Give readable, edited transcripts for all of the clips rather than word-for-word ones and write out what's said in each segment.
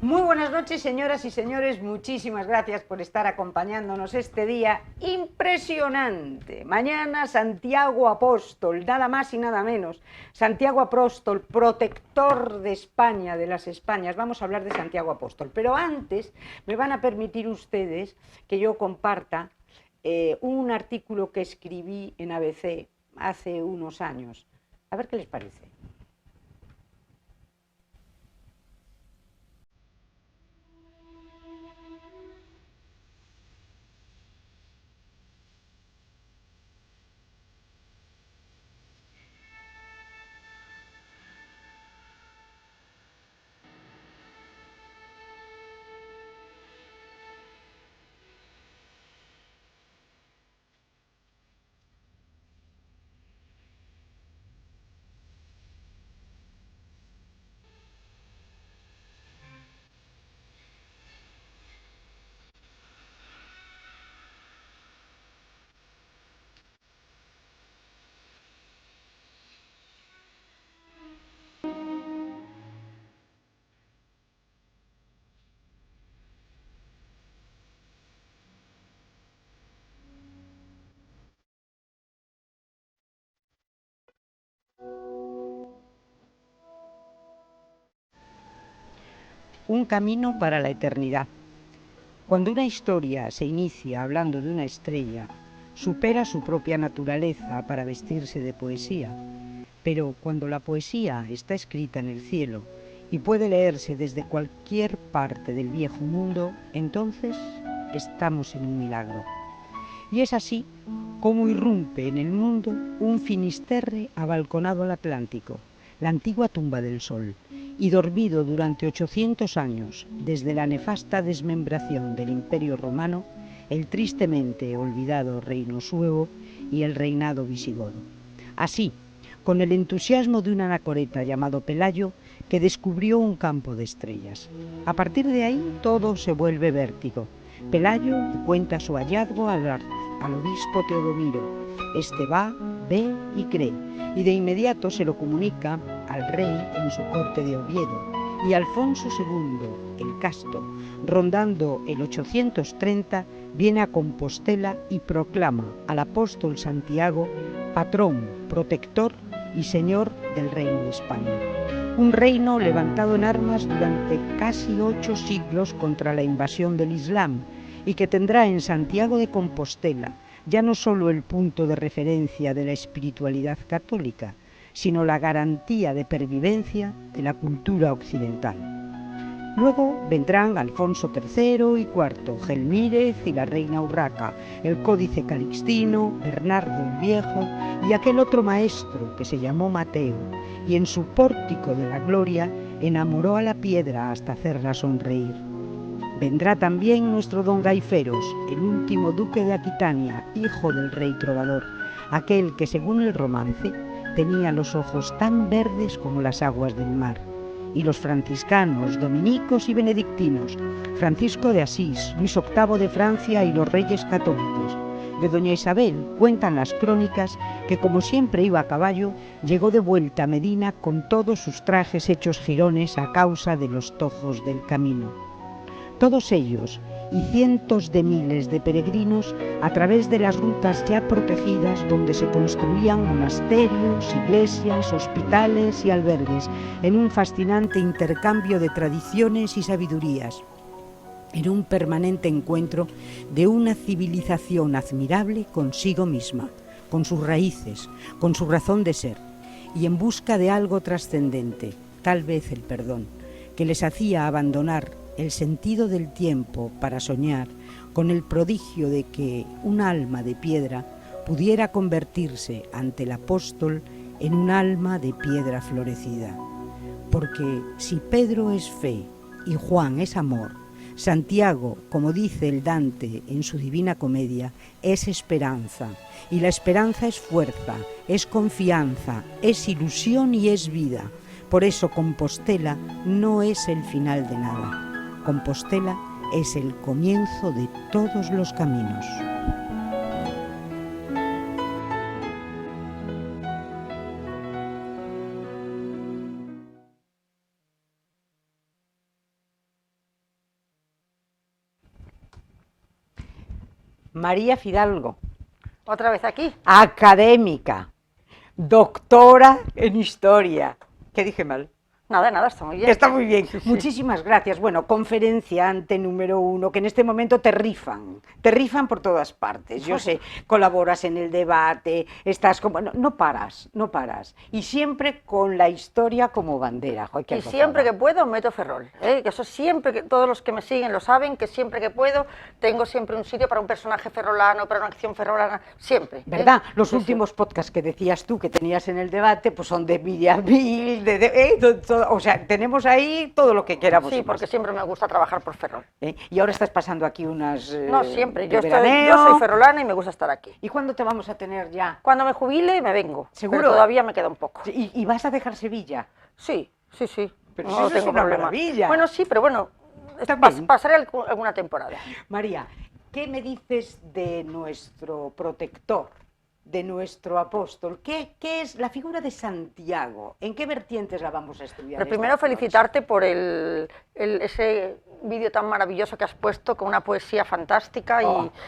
Muy buenas noches, señoras y señores. Muchísimas gracias por estar acompañándonos este día impresionante. Mañana Santiago Apóstol, nada más y nada menos. Santiago Apóstol, protector de España, de las Españas. Vamos a hablar de Santiago Apóstol. Pero antes me van a permitir ustedes que yo comparta un artículo que escribí en ABC hace unos años. A ver qué les parece. Un camino para la eternidad. Cuando una historia se inicia hablando de una estrella, supera su propia naturaleza para vestirse de poesía. Pero cuando la poesía está escrita en el cielo y puede leerse desde cualquier parte del viejo mundo, entonces estamos en un milagro. Y es así como irrumpe en el mundo un Finisterre abalconado al Atlántico, la antigua tumba del Sol, y dormido durante 800 años desde la nefasta desmembración del Imperio Romano, el tristemente olvidado reino suevo y el reinado visigodo. Así, con el entusiasmo de un anacoreta llamado Pelayo, que descubrió un campo de estrellas. A partir de ahí todo se vuelve vértigo. Pelayo cuenta su hallazgo al obispo Teodomiro. Este va, ve y cree, y de inmediato se lo comunica al rey en su corte de Oviedo, y Alfonso II, el Casto, rondando el 830, viene a Compostela y proclama al apóstol Santiago patrón, protector y señor del reino de España. Un reino levantado en armas durante casi 8 siglos contra la invasión del Islam y que tendrá en Santiago de Compostela ya no solo el punto de referencia de la espiritualidad católica, sino la garantía de pervivencia de la cultura occidental. Luego vendrán Alfonso III y IV, Gelmírez y la reina Urraca, el Códice Calixtino, Bernardo el Viejo y aquel otro maestro que se llamó Mateo, y en su pórtico de la gloria enamoró a la piedra hasta hacerla sonreír. Vendrá también nuestro don Gaiferos, el último duque de Aquitania, hijo del rey trovador, aquel que, según el romance, tenía los ojos tan verdes como las aguas del mar. Y los franciscanos, dominicos y benedictinos, Francisco de Asís, Luis VIII de Francia y los reyes católicos. De doña Isabel cuentan las crónicas que, como siempre iba a caballo, llegó de vuelta a Medina con todos sus trajes hechos jirones a causa de los tojos del camino. Todos ellos y cientos de miles de peregrinos a través de las rutas ya protegidas donde se construían monasterios, iglesias, hospitales y albergues en un fascinante intercambio de tradiciones y sabidurías, en un permanente encuentro de una civilización admirable consigo misma, con sus raíces, con su razón de ser, y en busca de algo trascendente, tal vez el perdón, que les hacía abandonar el sentido del tiempo para soñar con el prodigio de que un alma de piedra pudiera convertirse ante el apóstol en un alma de piedra florecida. Porque si Pedro es fe y Juan es amor, Santiago, como dice el Dante en su Divina Comedia, es esperanza, y la esperanza es fuerza, es confianza, es ilusión y es vida. Por eso Compostela no es el final de nada. Compostela es el comienzo de todos los caminos. María Fidalgo. ¿Otra vez aquí? Académica, doctora en historia. ¿Qué dije mal? Nada, está muy bien. Está muy bien. Sí. Muchísimas gracias. Bueno, conferenciante número 1, que en este momento te rifan por todas partes. Yo sé, colaboras en el debate, estás como... No paras. Y siempre con la historia como bandera. Joder, y siempre que puedo meto Ferrol, que eso siempre, que todos los que me siguen lo saben, que siempre que puedo tengo siempre un sitio para un personaje ferrolano, para una acción ferrolana, siempre. ¿Verdad? Los últimos podcasts que decías tú que tenías en el debate, pues son de Villavil, o sea, tenemos ahí todo lo que queramos. Sí, porque siempre me gusta trabajar por Ferrol. Y ahora estás pasando aquí unas... No, siempre. Yo soy ferrolana y me gusta estar aquí. ¿Y cuándo te vamos a tener ya? Cuando me jubile me vengo. ¿Seguro? Pero todavía me queda un poco. ¿Y vas a dejar Sevilla? Sí. Pero no eso tengo es una problema. Maravilla. Bueno, sí, pero bueno, pasaré alguna temporada. María, ¿qué me dices de nuestro protector, de nuestro apóstol? ¿Qué es la figura de Santiago? ¿En qué vertientes la vamos a estudiar? Pero primero felicitarte por ese vídeo tan maravilloso que has puesto, con una poesía fantástica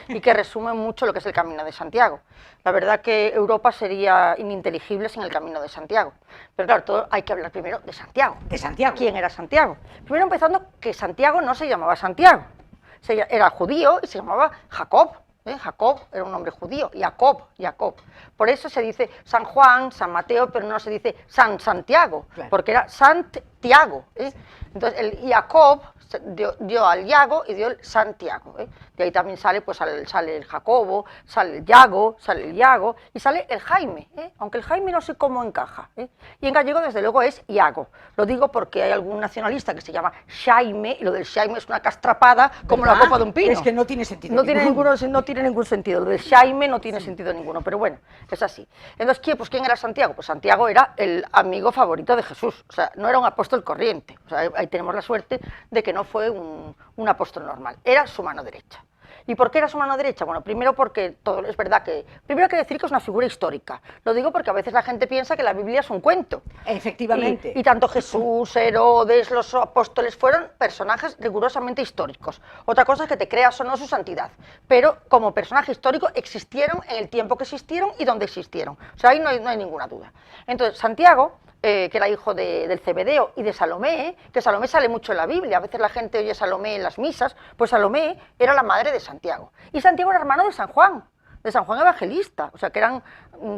y que resume mucho lo que es el Camino de Santiago. La verdad que Europa sería ininteligible sin el Camino de Santiago. Pero claro, todo hay que hablar primero de Santiago. ¿De Santiago? ¿Quién era Santiago? Primero empezando que Santiago no se llamaba Santiago, era judío y se llamaba Jacob. Jacob era un nombre judío, Jacob. Por eso se dice San Juan, San Mateo, pero no se dice San Santiago, claro, porque era Santiago. Entonces el Jacob dio al Iago y dio el Santiago. De ahí también sale, pues, sale el Jacobo, sale el Iago y sale el Jaime, aunque el Jaime no sé cómo encaja. Y en gallego desde luego es Iago. Lo digo porque hay algún nacionalista que se llama Xaime, y lo del Xaime es una castrapada como la copa de un pino. Es que no tiene sentido. No tiene ningún sentido. Lo del Xaime no tiene sentido ninguno, pero bueno, es así. Entonces, ¿quién era Santiago? Pues Santiago era el amigo favorito de Jesús, o sea, no era un apóstol corriente. O sea, ahí tenemos la suerte de que no fue un apóstol normal, era su mano derecha. ¿Y por qué era su mano derecha? Bueno, primero porque es verdad que... Primero hay que decir que es una figura histórica. Lo digo porque a veces la gente piensa que la Biblia es un cuento. Efectivamente. Y tanto Jesús, Herodes, los apóstoles fueron personajes rigurosamente históricos. Otra cosa es que te creas o no su santidad. Pero como personaje histórico existieron en el tiempo que existieron y donde existieron. O sea, ahí no hay ninguna duda. Entonces, Santiago, que era hijo del Zebedeo y de Salomé, que Salomé sale mucho en la Biblia, a veces la gente oye Salomé en las misas, pues Salomé era la madre de Santiago. Y Santiago era hermano de San Juan Evangelista, o sea que eran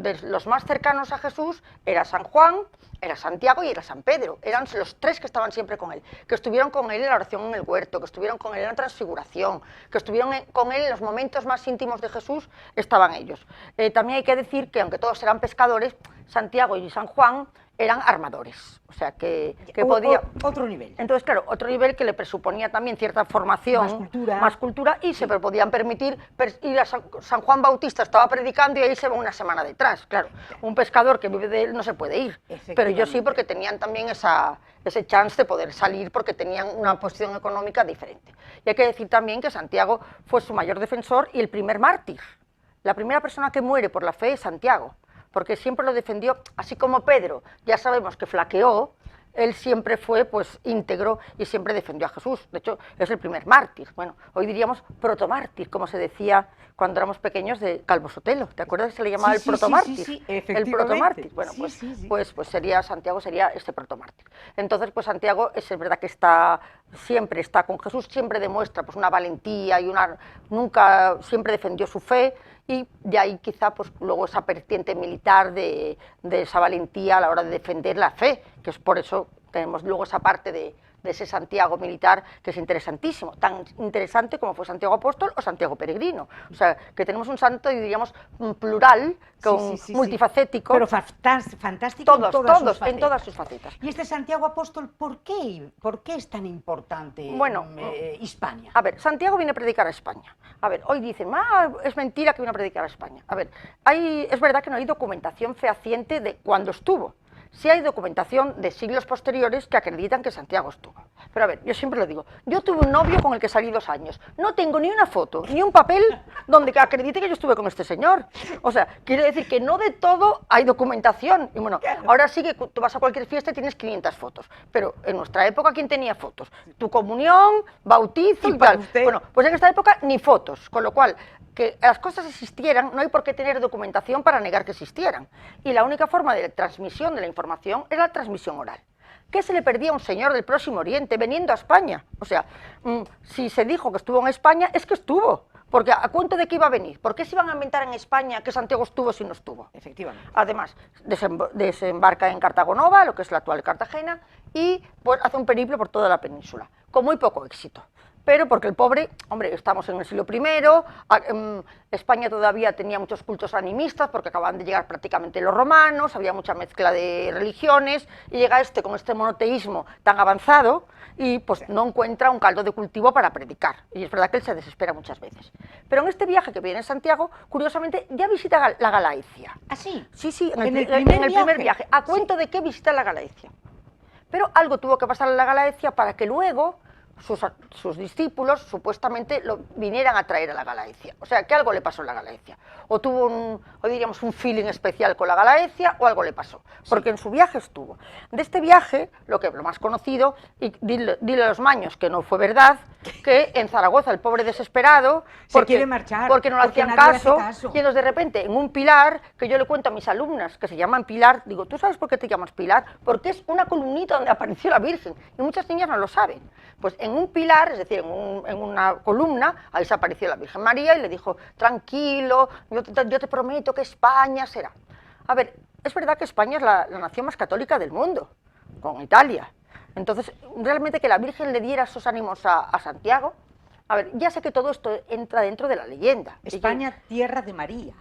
de los más cercanos a Jesús, era San Juan, era Santiago y era San Pedro, eran los tres que estaban siempre con él, que estuvieron con él en la oración en el huerto, que estuvieron con él en la transfiguración, que estuvieron con él en los momentos más íntimos de Jesús, estaban ellos. También hay que decir que aunque todos eran pescadores, Santiago y San Juan eran armadores, o sea que podía... Otro nivel. Entonces, claro, otro nivel que le presuponía también cierta formación, más cultura y sí, se podían permitir ir a San Juan Bautista, estaba predicando y ahí se va una semana detrás, claro. Un pescador que vive de él no se puede ir, pero ellos sí, porque tenían también ese chance de poder salir porque tenían una posición económica diferente. Y hay que decir también que Santiago fue su mayor defensor y el primer mártir. La primera persona que muere por la fe es Santiago, porque siempre lo defendió, así como Pedro, ya sabemos que flaqueó, él siempre fue pues íntegro y siempre defendió a Jesús. De hecho, es el primer mártir. Bueno, hoy diríamos protomártir, como se decía cuando éramos pequeños de Calvo Sotelo. ¿Te acuerdas que se le llamaba el protomártir? Sí, el protomártir. Bueno, pues sería Santiago, sería este protomártir. Entonces, pues Santiago es verdad que siempre está con Jesús, siempre demuestra pues una valentía y nunca siempre defendió su fe. Y de ahí quizá pues luego esa vertiente militar de esa valentía a la hora de defender la fe, que es por eso tenemos luego esa parte de ese Santiago militar que es interesantísimo, tan interesante como fue Santiago Apóstol o Santiago Peregrino. O sea, que tenemos un santo, diríamos, plural, multifacético. Pero fantástico en todas sus facetas. ¿Y este Santiago Apóstol por qué es tan importante en Hispania? A ver, Santiago viene a predicar a España. A ver, hoy dicen, es mentira que viene a predicar a España. A ver, es verdad que no hay documentación fehaciente de cuándo estuvo. Sí hay documentación de siglos posteriores que acreditan que Santiago estuvo. Pero a ver, yo siempre lo digo, yo tuve un novio con el que salí 2 años, no tengo ni una foto, ni un papel donde acredite que yo estuve con este señor. O sea, quiere decir que no de todo hay documentación. Y bueno, ahora sí que tú vas a cualquier fiesta y tienes 500 fotos, pero en nuestra época, ¿quién tenía fotos? Tu comunión, bautizo y tal. Bueno, pues en esta época ni fotos, con lo cual, que las cosas existieran, no hay por qué tener documentación para negar que existieran. Y la única forma de transmisión de la información es la transmisión oral. ¿Qué se le perdía a un señor del Próximo Oriente veniendo a España? O sea, si se dijo que estuvo en España, es que estuvo. Porque ¿a cuento de qué iba a venir? ¿Por qué se iban a inventar en España que Santiago estuvo si no estuvo? Efectivamente. Además, desembarca en Cartagonova, lo que es la actual Cartagena, y pues, hace un periplo por toda la península, con muy poco éxito. Pero porque el pobre, hombre, estamos en el siglo I, España todavía tenía muchos cultos animistas porque acababan de llegar prácticamente los romanos, había mucha mezcla de religiones, y llega con este monoteísmo tan avanzado, y pues no encuentra un caldo de cultivo para predicar. Y es verdad que él se desespera muchas veces. Pero en este viaje que viene en Santiago, curiosamente, ya visita la Galaecia. ¿Ah, sí? Sí, sí, ¿En el primer viaje. ¿A cuento de qué visita la Galaecia? Pero algo tuvo que pasar en la Galaecia para que luego sus discípulos supuestamente lo vinieran a traer a la Galaecia. O sea, que algo le pasó en la Galaecia. O tuvo diríamos, un feeling especial con la Galaecia, o algo le pasó. Porque en su viaje estuvo. De este viaje, lo más conocido, y dile a los maños que no fue verdad, que en Zaragoza el pobre desesperado, quiere marchar, porque no le hacían caso, y entonces de repente en un pilar, que yo le cuento a mis alumnas, que se llaman Pilar, digo, ¿tú sabes por qué te llamas Pilar? Porque es una columnita donde apareció la Virgen, y muchas niñas no lo saben. Pues en un pilar, es decir, en una columna, ahí se apareció la Virgen María y le dijo, tranquilo, yo te prometo que España será. A ver, es verdad que España es la nación más católica del mundo, con Italia. Entonces, realmente que la Virgen le diera esos ánimos a Santiago, a ver, ya sé que todo esto entra dentro de la leyenda. España, tierra de María.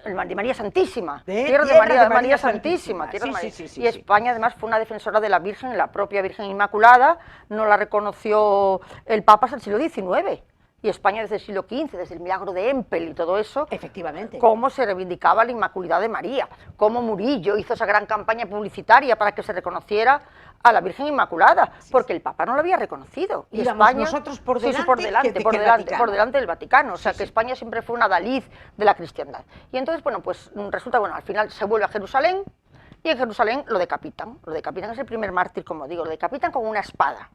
De María Santísima, tierra de María Santísima. Sí, y España además fue una defensora de la Virgen, la propia Virgen Inmaculada, no la reconoció el Papa hasta el siglo XIX. Y España desde el siglo XV, desde el milagro de Empel y todo eso, efectivamente, cómo se reivindicaba la Inmaculada de María, cómo Murillo hizo esa gran campaña publicitaria para que se reconociera a la Virgen Inmaculada, porque el Papa no lo había reconocido. Y España, nosotros por delante, por delante del Vaticano, o sea que España siempre fue una Dalí de la cristiandad. Y entonces, bueno, pues resulta, al final se vuelve a Jerusalén, y en Jerusalén lo decapitan. Lo decapitan, es el primer mártir, como digo, lo decapitan con una espada.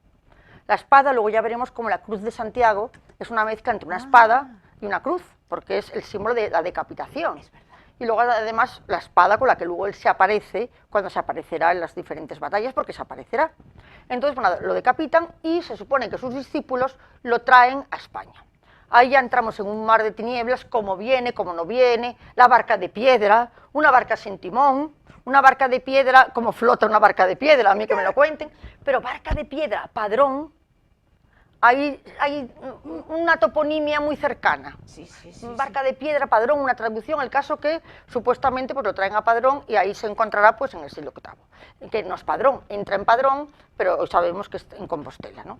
La espada, luego ya veremos como la cruz de Santiago es una mezcla entre una espada y una cruz, porque es el símbolo de la decapitación. Es verdad. Y luego además la espada con la que luego él se aparece cuando se aparecerá en las diferentes batallas, porque se aparecerá. Entonces, bueno, lo decapitan y se supone que sus discípulos lo traen a España. Ahí ya entramos en un mar de tinieblas, como viene, como no viene, la barca de piedra, una barca sin timón, una barca de piedra, como flota una barca de piedra, a mí que me lo cuenten, pero barca de piedra, Padrón, hay una toponimia muy cercana. Barca de piedra, Padrón, una traducción, el caso que supuestamente pues lo traen a Padrón y ahí se encontrará pues en el siglo VIII, que no es Padrón, entra en Padrón, pero sabemos que es en Compostela, ¿no?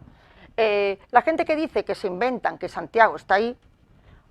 La gente que dice que se inventan que Santiago está ahí,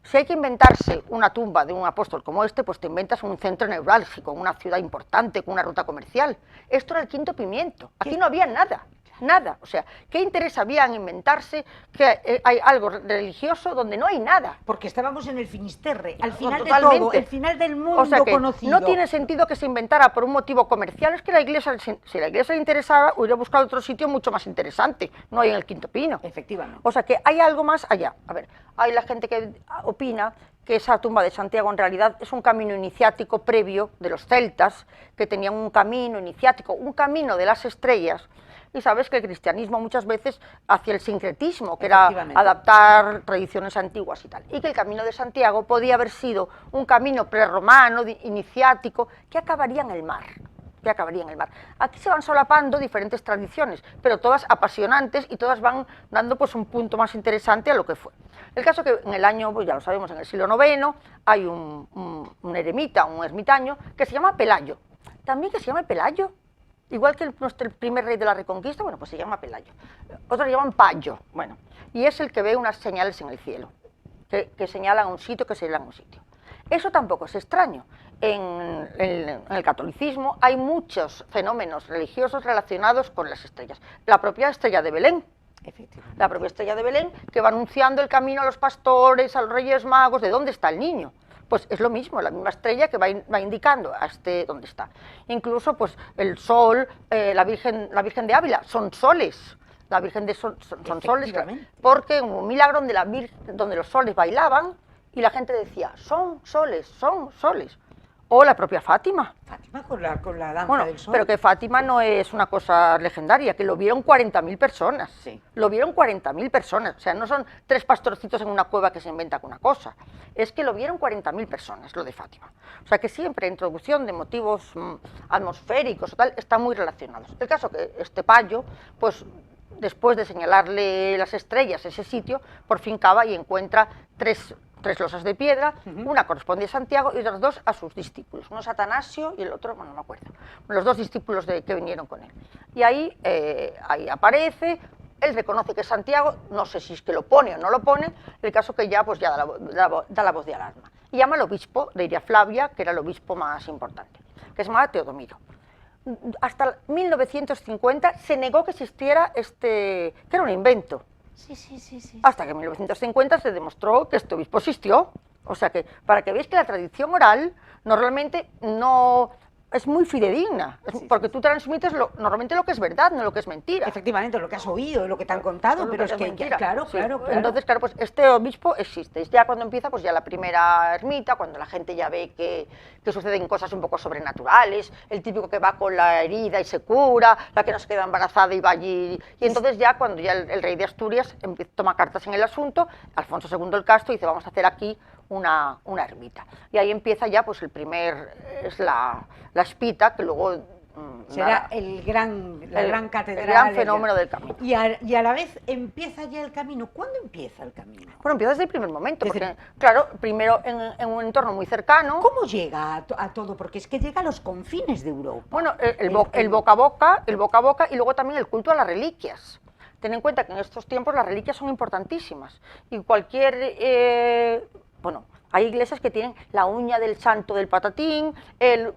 si hay que inventarse una tumba de un apóstol como este, pues te inventas un centro neurálgico, una ciudad importante, con una ruta comercial. Esto era el Quinto Pimiento, aquí no había nada. Nada, o sea, ¿qué interés había en inventarse que hay algo religioso donde no hay nada? Porque estábamos en el Finisterre, al final de todo, el final del mundo o sea que conocido. No tiene sentido que se inventara por un motivo comercial, es que la Iglesia, si la Iglesia le interesaba, hubiera buscado otro sitio mucho más interesante, no hay en el Quinto Pino. Efectivamente. O sea que hay algo más allá. A ver, hay la gente que opina que esa tumba de Santiago en realidad es un camino iniciático previo de los celtas, que tenían un camino iniciático, un camino de las estrellas. Y sabes que el cristianismo muchas veces hacía el sincretismo, que era adaptar tradiciones antiguas y tal. Y que el camino de Santiago podía haber sido un camino prerromano, iniciático, que acabaría en el mar. Aquí se van solapando diferentes tradiciones, pero todas apasionantes y todas van dando pues un punto más interesante a lo que fue. El caso que en el año, pues ya lo sabemos, en el siglo IX hay un eremita, un ermitaño, que se llama Pelayo. También que se llama Pelayo. Igual que el primer rey de la Reconquista, bueno, pues se llama Pelayo. Otros le llaman Payo, bueno, y es el que ve unas señales en el cielo, que señalan un sitio, que señalan un sitio. Eso tampoco es extraño. En el catolicismo hay muchos fenómenos religiosos relacionados con las estrellas. La propia estrella de Belén, Efectivamente. La propia estrella de Belén, que va anunciando el camino a los pastores, a los reyes magos, de dónde está el niño. Pues es lo mismo, la misma estrella que va indicando a dónde está. Incluso pues el sol, la Virgen de Ávila, son soles. La Virgen de son soles, porque un milagro donde los soles bailaban y la gente decía, son soles, son soles. O la propia Fátima. Fátima con la danza Bueno, del sol. pero que Fátima no es una cosa legendaria, que lo vieron 40.000 personas. Sí. Lo vieron 40.000 personas. O sea, no son 3 pastorcitos en una cueva que se inventa con una cosa. Es que lo vieron 40.000 personas, lo de Fátima. O sea, que siempre introducción de motivos atmosféricos o tal, están muy relacionados. El caso que este payo, pues después de señalarle las estrellas ese sitio, por fin cava y encuentra tres losas de piedra, una corresponde a Santiago y otras 2 a sus discípulos, uno es Atanasio y el otro, bueno, no me acuerdo, los 2 discípulos que vinieron con él. Y ahí aparece, él reconoce que es Santiago, no sé si es que lo pone o no lo pone, el caso que ya pues ya da la voz de alarma. Y llama al obispo de Iria Flavia, que era el obispo más importante, que se llamaba Teodomiro. Hasta 1950 se negó que existiera que era un invento. Sí. Hasta que en 1950 se demostró que este obispo existió. O sea que, para que veáis que la tradición oral normalmente no es muy fidedigna, porque tú transmites normalmente lo que es verdad, no lo que es mentira. Efectivamente, lo que has oído, lo que te han contado, pero es que mentira. claro. Entonces, claro, pues este obispo existe. Ya cuando empieza, pues ya la primera ermita, cuando la gente ya ve que suceden cosas un poco sobrenaturales, el típico que va con la herida y se cura, la que no se queda embarazada y va allí. Y entonces ya cuando ya el rey de Asturias toma cartas en el asunto, Alfonso II el Casto dice, vamos a hacer aquí una ermita. Y ahí empieza ya, pues es la espita, que luego será la gran catedral. El gran fenómeno del camino. Y a la vez empieza ya el camino. ¿Cuándo empieza el camino? Bueno, empieza desde el primer momento, porque, claro, primero en un entorno muy cercano. ¿Cómo llega a todo? Porque es que llega a los confines de Europa. Bueno, el boca a boca, y luego también el culto a las reliquias. Ten en cuenta que en estos tiempos las reliquias son importantísimas, y hay iglesias que tienen la uña del santo del patatín,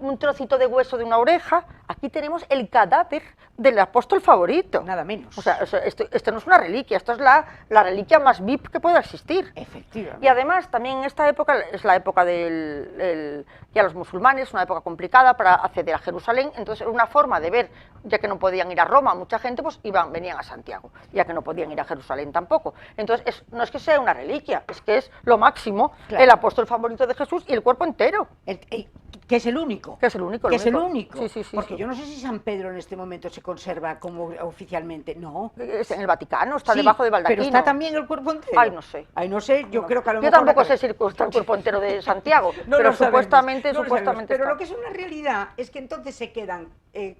un trocito de hueso de una oreja. Aquí tenemos el cadáver del apóstol favorito. Nada menos. O sea, esto no es una reliquia, esto es la reliquia más VIP que pueda existir. Efectivamente. Y además, también en esta época, es la época ya los musulmanes, una época complicada para acceder a Jerusalén, entonces era una forma de ver, ya que no podían ir a Roma, mucha gente pues venían a Santiago, ya que no podían ir a Jerusalén tampoco. Entonces, no es que sea una reliquia, es que es lo máximo, claro. El apóstol favorito de Jesús y el cuerpo entero. Que es el único. Que es el único. Sí, porque yo no sé si San Pedro en este momento se conserva como oficialmente, no. Es en el Vaticano, está debajo del baldaquino. Pero está también el cuerpo entero. Ay, no sé. Yo creo que a lo mejor... Yo tampoco sé si está el cuerpo entero de Santiago, pero supuestamente Pero lo que es una realidad es que entonces se quedan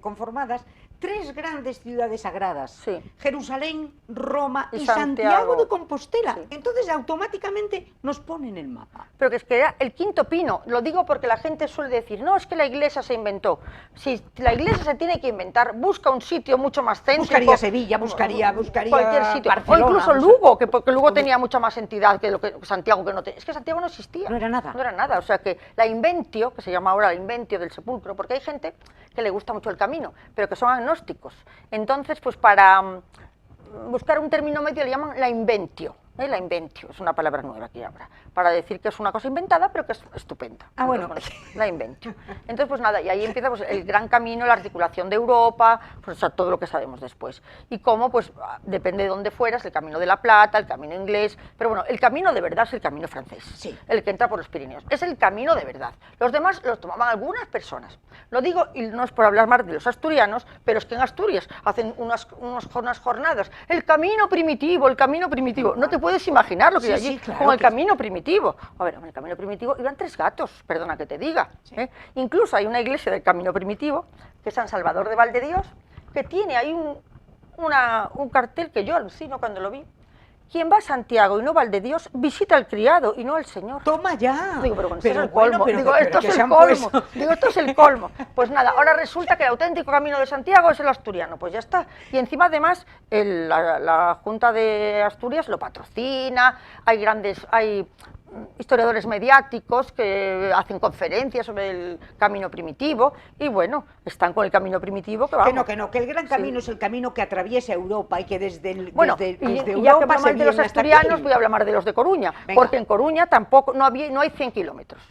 conformadas 3 grandes ciudades sagradas. Sí. Jerusalén, Roma y Santiago de Compostela. Sí. Entonces automáticamente nos ponen el mapa. Pero que es que era el quinto pino. Lo digo porque la gente suele decir, no, es que la iglesia se inventó. Si la iglesia se tiene que inventar, busca un sitio mucho más céntrico. Buscaría Sevilla, buscaría cualquier sitio. Barcelona, o incluso Lugo, porque Lugo tenía mucha más entidad que Santiago, que no tenía. Es que Santiago no existía. No era nada. No era nada. O sea que la inventio, que se llama ahora la inventio del sepulcro, porque hay gente que le gusta mucho el camino, pero que son agnósticos. Entonces, pues para buscar un término medio le llaman la inventio. La inventio, es una palabra nueva aquí ahora, para decir que es una cosa inventada, pero que es estupenda. Entonces, bueno, la inventio. Entonces, pues nada, y ahí empieza pues, el gran camino, la articulación de Europa, pues, o sea, todo lo que sabemos después. Y cómo, pues, depende de dónde fueras, el camino de la Plata, el camino inglés, pero bueno, el camino de verdad es el camino francés, sí. El que entra por los Pirineos. Es el camino de verdad. Los demás los tomaban algunas personas. Lo digo, y no es por hablar más de los asturianos, pero es que en Asturias hacen unas jornadas. El camino primitivo. No te puedes imaginar lo que hay allí con el camino primitivo. A ver, en el camino primitivo iban 3 gatos, perdona que te diga. Sí. Incluso hay una iglesia del camino primitivo, que es San Salvador de Valdedios, que tiene ahí un cartel que yo alucino cuando lo vi. Quien va a Santiago y no va al de Dios, visita al criado y no al Señor. Toma ya. Digo, pero esto es el colmo. Digo, esto es el colmo. Digo, esto es el colmo. Pues nada, ahora resulta que el auténtico camino de Santiago es el asturiano. Pues ya está. Y encima, además, la Junta de Asturias lo patrocina, hay historiadores mediáticos que hacen conferencias sobre el camino primitivo y bueno, están con el camino primitivo que vamos. Que el gran camino es el camino que atriesa Europa y que desde Bueno, desde y ya que Europa hablamos de los asturianos, voy a hablar más de los de Coruña, Venga. porque en Coruña tampoco no hay 100 kilómetros.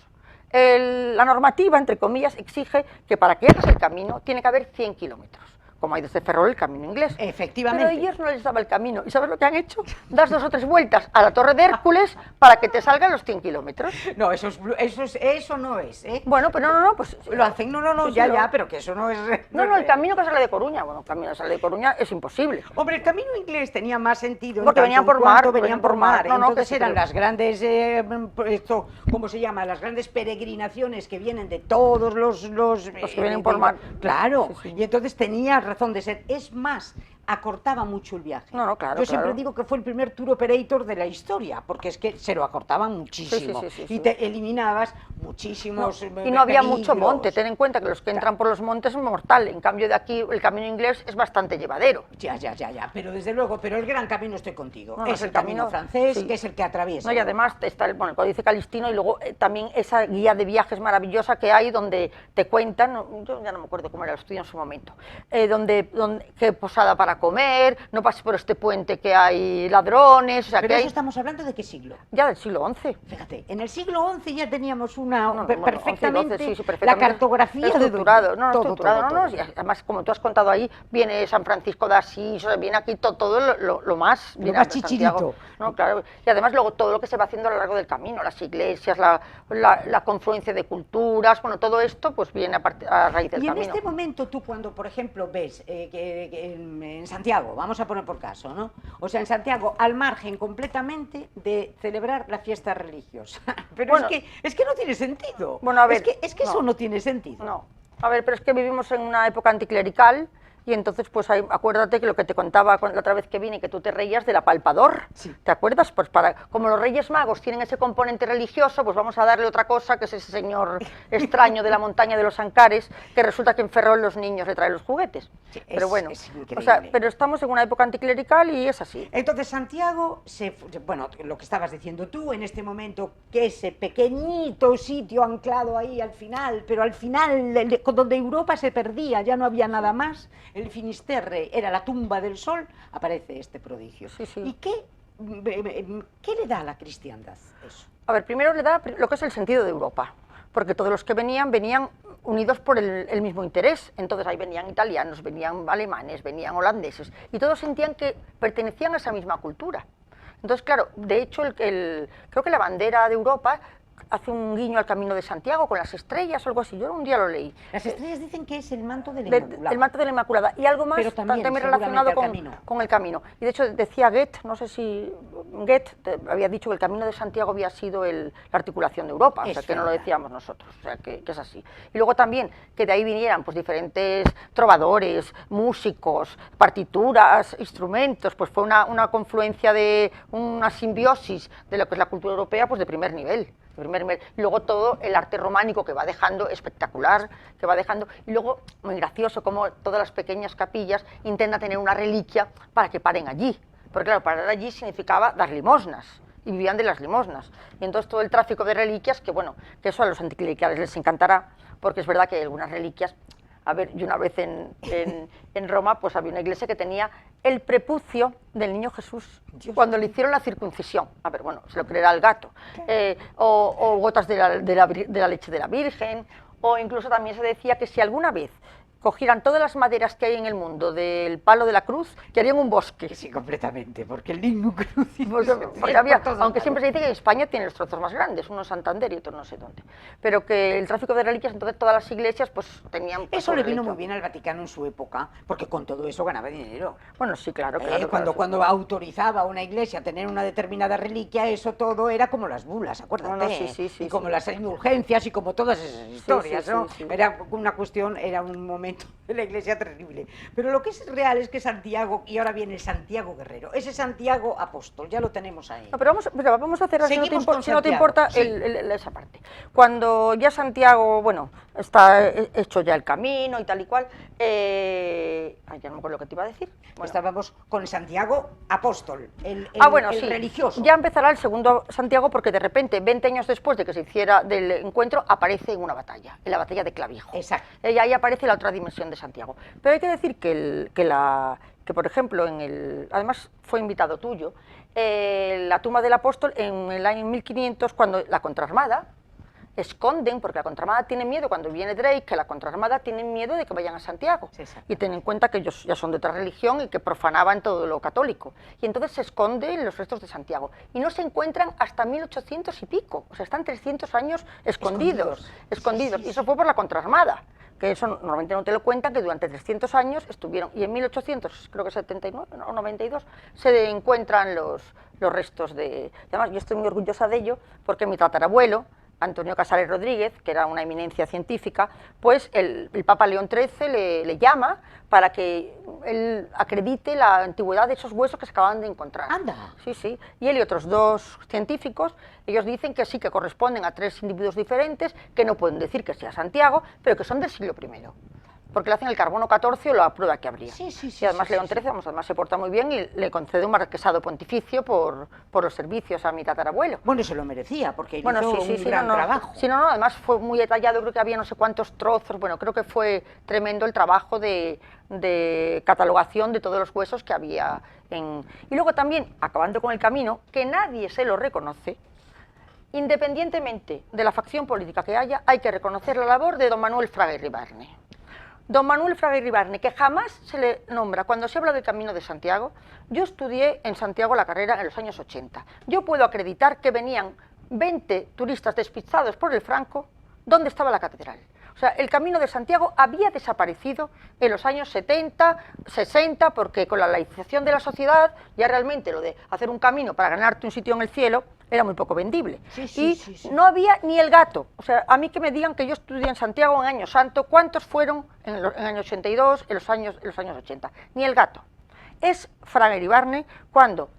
La normativa, entre comillas, exige que para que hagas el camino tiene que haber 100 kilómetros, como hay desde Ferrol el camino inglés. Efectivamente. Pero ellos no les daba el camino. ¿Y sabes lo que han hecho? Das 2 o 3 vueltas a la Torre de Hércules para que te salgan los 100 kilómetros. No, eso no es, ¿eh? Bueno, pero no, pues... Lo hacen, no, sí, ya, pero que eso no es... No, el camino que sale de Coruña, bueno, el camino que sale de Coruña es imposible. Hombre, el camino inglés tenía más sentido. Porque venían por mar. Venían por mar. No, Entonces que eran sí, las grandes, ¿cómo se llama? Las grandes peregrinaciones que vienen de todos los que vienen por mar. Claro, Sí. y entonces tenía razón de ser. Es más, acortaba mucho el viaje. No, claro. Yo siempre digo que fue el primer tour operator de la historia, porque es que se lo acortaban muchísimo. Sí. Y te eliminabas muchísimos y no había peligros. mucho monte. Ten en cuenta que los que entran por los montes es mortal. En cambio de aquí el camino inglés es bastante llevadero. Ya, pero desde luego, pero el gran camino estoy contigo. No, es el camino francés, sí. que es el que atraviesa. No, y además está el Códice Calistino y luego también esa guía de viajes maravillosa que hay donde te cuentan, yo ya no me acuerdo cómo era, lo estudié en su momento, qué posada para comer, no pases por este puente que hay ladrones, o sea, Pero que eso hay... estamos hablando de qué siglo. Ya del siglo XI. Fíjate, en el siglo XI ya teníamos perfectamente, la cartografía estructurado, todo. Y además, como tú has contado ahí, viene San Francisco de Asís, viene aquí todo lo más... Lo más chichirito. No, claro, y además luego todo lo que se va haciendo a lo largo del camino, las iglesias, la confluencia de culturas, bueno, todo esto pues viene a raíz del camino. Y en este momento tú cuando, por ejemplo, ves que en Santiago, vamos a poner por caso, ¿no? O sea, en Santiago, al margen completamente de celebrar la fiesta religiosa. Pero bueno, es que no tiene sentido. Bueno, a ver, es que eso no tiene sentido. No, a ver, pero es que vivimos en una época anticlerical. Y entonces, pues acuérdate que lo que te contaba la otra vez que vine, que tú te reías del apalpador, sí. ¿Te acuerdas? Pues como los Reyes Magos tienen ese componente religioso, pues vamos a darle otra cosa, que es ese señor extraño de la montaña de los Ancares, que resulta que en Ferrol los niños le traen los juguetes. Sí, pero bueno, pero estamos en una época anticlerical y es así. Entonces Santiago, bueno, lo que estabas diciendo tú en este momento, que ese pequeñito sitio anclado ahí al final, pero al final, donde Europa se perdía, ya no había nada más. El Finisterre era la tumba del sol, aparece este prodigio. Sí. ¿Y qué le da a la cristiandad eso? A ver, primero le da lo que es el sentido de Europa, porque todos los que venían unidos por el mismo interés. Entonces ahí venían italianos, venían alemanes, venían holandeses, y todos sentían que pertenecían a esa misma cultura. Entonces, claro, de hecho, creo que la bandera de Europa hace un guiño al Camino de Santiago con las estrellas o algo así. Yo un día lo leí. Las estrellas dicen que es el manto de la Inmaculada. El manto de la Inmaculada. Y algo más pero también relacionado con el camino. Y de hecho decía Goethe, no sé si Goethe había dicho que el Camino de Santiago había sido la articulación de Europa, o sea que no lo decíamos nosotros, o sea que es así. Y luego también que de ahí vinieran pues diferentes trovadores, músicos, partituras, instrumentos, pues fue una confluencia de una simbiosis de lo que es la cultura europea pues de primer nivel. Y luego todo el arte románico que va dejando, espectacular, que va dejando, y luego muy gracioso como todas las pequeñas capillas intentan tener una reliquia para que paren allí, porque claro, parar allí significaba dar limosnas, y vivían de las limosnas, y entonces todo el tráfico de reliquias, que bueno, que eso a los anticlericales les encantará, porque es verdad que hay algunas reliquias. A ver, yo una vez en Roma pues había una iglesia que tenía el prepucio del niño Jesús, cuando le hicieron la circuncisión. A ver, bueno, se lo creerá el gato. O gotas de la leche de la Virgen, o incluso también se decía que si alguna vez cogieran todas las maderas que hay en el mundo del palo de la cruz, que harían un bosque. Sí, completamente, porque el lignum crucis... Aunque siempre se dice que en España tiene los trozos más grandes, uno en Santander y otro no sé dónde. Pero que el tráfico de reliquias, entonces todas las iglesias pues tenían... Eso le vino muy bien al Vaticano en su época, porque con todo eso ganaba dinero. Bueno, sí, claro. Cuando autorizaba a una iglesia a tener una determinada reliquia, eso todo era como las bulas, acuérdate. Sí, y como las indulgencias y como todas esas historias, ¿no? Era una cuestión, era un momento de la iglesia terrible. Pero lo que es real es que Santiago, y ahora viene el Santiago Guerrero, ese Santiago apóstol, ya lo tenemos ahí. No, pero vamos a hacer, si no te importa, sí. Esa parte. Cuando ya Santiago, bueno, está hecho ya el camino y tal y cual, ya no me acuerdo lo que te iba a decir. Bueno. Estábamos con el Santiago apóstol, el Sí, religioso. Ya empezará el segundo Santiago porque de repente, 20 años después de que se hiciera del encuentro, aparece en una batalla, en la batalla de Clavijo. Exacto. Y ahí aparece la otra dimensión de Santiago. Pero hay que decir que por ejemplo, además fue invitado tuyo, la tumba del apóstol en el año 1500, cuando la contraarmada esconden, porque la contraarmada tiene miedo cuando viene Drake, que la contraarmada tiene miedo de que vayan a Santiago. Sí, y ten en cuenta que ellos ya son de otra religión y que profanaban todo lo católico. Y entonces se esconden los restos de Santiago. Y no se encuentran hasta 1800 y pico, o sea, están 300 años escondidos. Sí. Y eso fue por la contraarmada, que eso normalmente no te lo cuentan, que durante 300 años estuvieron, y en 1800, creo que 79 o 92, se encuentran los restos de... Además, yo estoy muy orgullosa de ello, porque mi tatarabuelo, Antonio Casares Rodríguez, que era una eminencia científica, pues el Papa León XIII le llama para que él acredite la antigüedad de esos huesos que se acaban de encontrar. ¡Anda! Sí, sí. Y él y otros 2 científicos, ellos dicen que sí, que corresponden a 3 individuos diferentes, que no pueden decir que sea Santiago, pero que son del siglo I. Porque le hacen el carbono 14 o la prueba que habría. Sí, y además León XIII, además se porta muy bien y le concede un marquesado pontificio por los servicios a mi tatarabuelo. Bueno, se lo merecía, porque hizo un gran trabajo. Sí, además fue muy detallado, creo que había no sé cuántos trozos, bueno, creo que fue tremendo el trabajo de catalogación de todos los huesos que había. Y luego también, acabando con el camino, que nadie se lo reconoce, independientemente de la facción política que haya, hay que reconocer la labor de don Manuel Fraga Iribarne. Don Manuel Fraga Iribarne, que jamás se le nombra cuando se habla del Camino de Santiago. Yo estudié en Santiago la carrera en los años 80. Yo puedo acreditar que venían 20 turistas despistados por el Franco, donde estaba la catedral. O sea, el Camino de Santiago había desaparecido en los años 70, 60, porque con la laicización de la sociedad, ya realmente lo de hacer un camino para ganarte un sitio en el cielo era muy poco vendible. Sí. No había ni el gato. O sea, a mí que me digan que yo estudié en Santiago en Año Santo, ¿cuántos fueron en el año 82, en los años 80? Ni el gato. Es Fraga Iribarne cuando,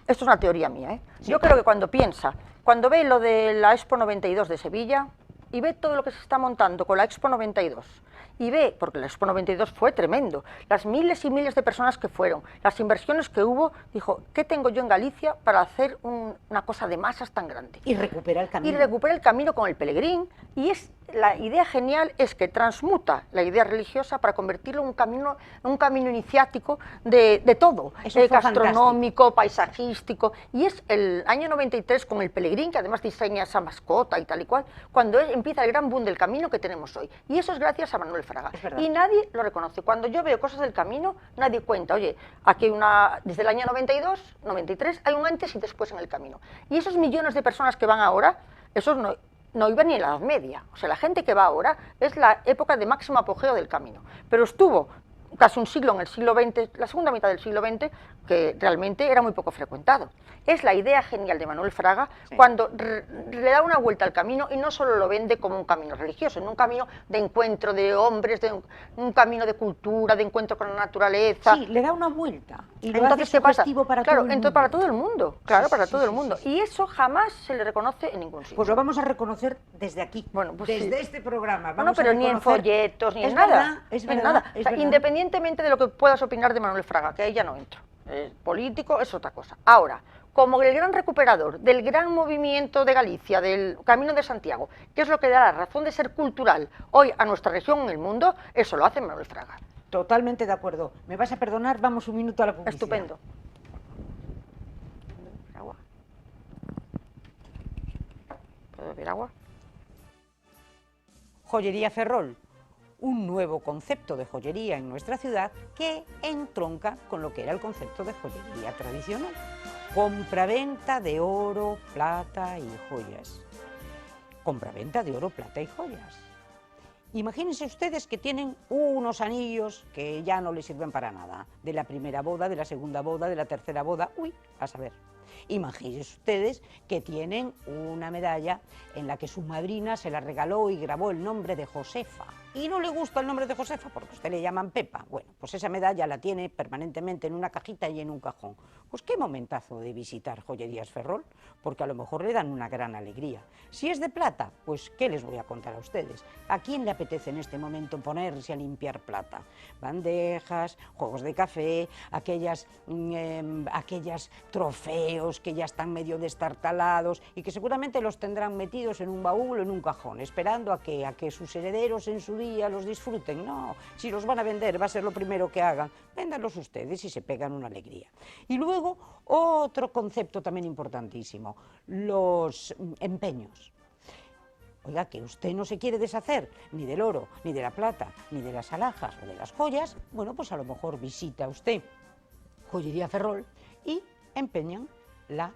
esto es una teoría mía, yo creo que cuando ve lo de la Expo 92 de Sevilla, y ve todo lo que se está montando con la Expo 92, y ve, porque la Expo 92 fue tremendo, las miles y miles de personas que fueron, las inversiones que hubo, dijo, ¿qué tengo yo en Galicia para hacer una cosa de masas tan grande? Y recupera el camino. Y recupera el camino con el Pelegrín, y la idea genial es que transmuta la idea religiosa para convertirlo en un camino iniciático de todo, gastronómico, paisajístico, y es el año 93 con el Pelegrín, que además diseña esa mascota y tal y cual, cuando empieza el gran boom del camino que tenemos hoy, y eso es gracias a Manuel Fraga, y nadie lo reconoce. Cuando yo veo cosas del camino, nadie cuenta, oye, aquí hay desde el año 92, 93, hay un antes y después en el camino, y esos millones de personas que van ahora, esos no iba ni en la Edad Media. O sea, la gente que va ahora es la época de máximo apogeo del camino. Pero estuvo casi un siglo en el siglo XX, la segunda mitad del siglo XX, que realmente era muy poco frecuentado. Es la idea genial de Manuel Fraga cuando le da una vuelta al camino y no solo lo vende como un camino religioso, sino un camino de encuentro de hombres, un camino de cultura, de encuentro con la naturaleza. Sí, le da una vuelta. Y lo entonces, hace sugestivo para todo el mundo. Entonces, para todo el mundo, claro, para todo el mundo. Y eso jamás se le reconoce en ningún sitio. Pues lo vamos a reconocer desde aquí, bueno, pues desde este programa. No, pero ni en folletos, ni en nada. Es verdad. Independientemente de lo que puedas opinar de Manuel Fraga, que ahí ya no entro. Político es otra cosa. Ahora, como el gran recuperador del gran movimiento de Galicia, del Camino de Santiago, que es lo que da la razón de ser cultural hoy a nuestra región en el mundo, eso lo hace Manuel Fraga. Totalmente de acuerdo. ¿Me vas a perdonar? Vamos un minuto a la publicidad. Estupendo. ¿Puedo beber agua? Joyería Ferrol, un nuevo concepto de joyería en nuestra ciudad que entronca con lo que era el concepto de joyería tradicional. Compraventa de oro, plata y joyas. Compraventa de oro, plata y joyas. Imagínense ustedes que tienen unos anillos que ya no les sirven para nada, de la primera boda, de la segunda boda, de la tercera boda, a saber. Imagínense ustedes que tienen una medalla en la que su madrina se la regaló y grabó el nombre de Josefa, y no le gusta el nombre de Josefa porque a usted le llaman Pepa, bueno, pues esa medalla la tiene permanentemente en una cajita y en un cajón. Pues qué momentazo de visitar Joyerías Ferrol, porque a lo mejor le dan una gran alegría. Si es de plata, pues ¿qué les voy a contar a ustedes? ¿A quién le apetece en este momento ponerse a limpiar plata? Bandejas, juegos de café, aquellas trofeos que ya están medio destartalados y que seguramente los tendrán metidos en un baúl o en un cajón, esperando a que sus herederos en su día los disfruten. No, si los van a vender va a ser lo primero que hagan, véndanlos ustedes y se pegan una alegría. Y luego otro concepto también importantísimo, los empeños. Oiga, que usted no se quiere deshacer ni del oro, ni de la plata, ni de las alhajas o de las joyas, bueno, pues a lo mejor visita usted Joyería Ferrol y empeñan la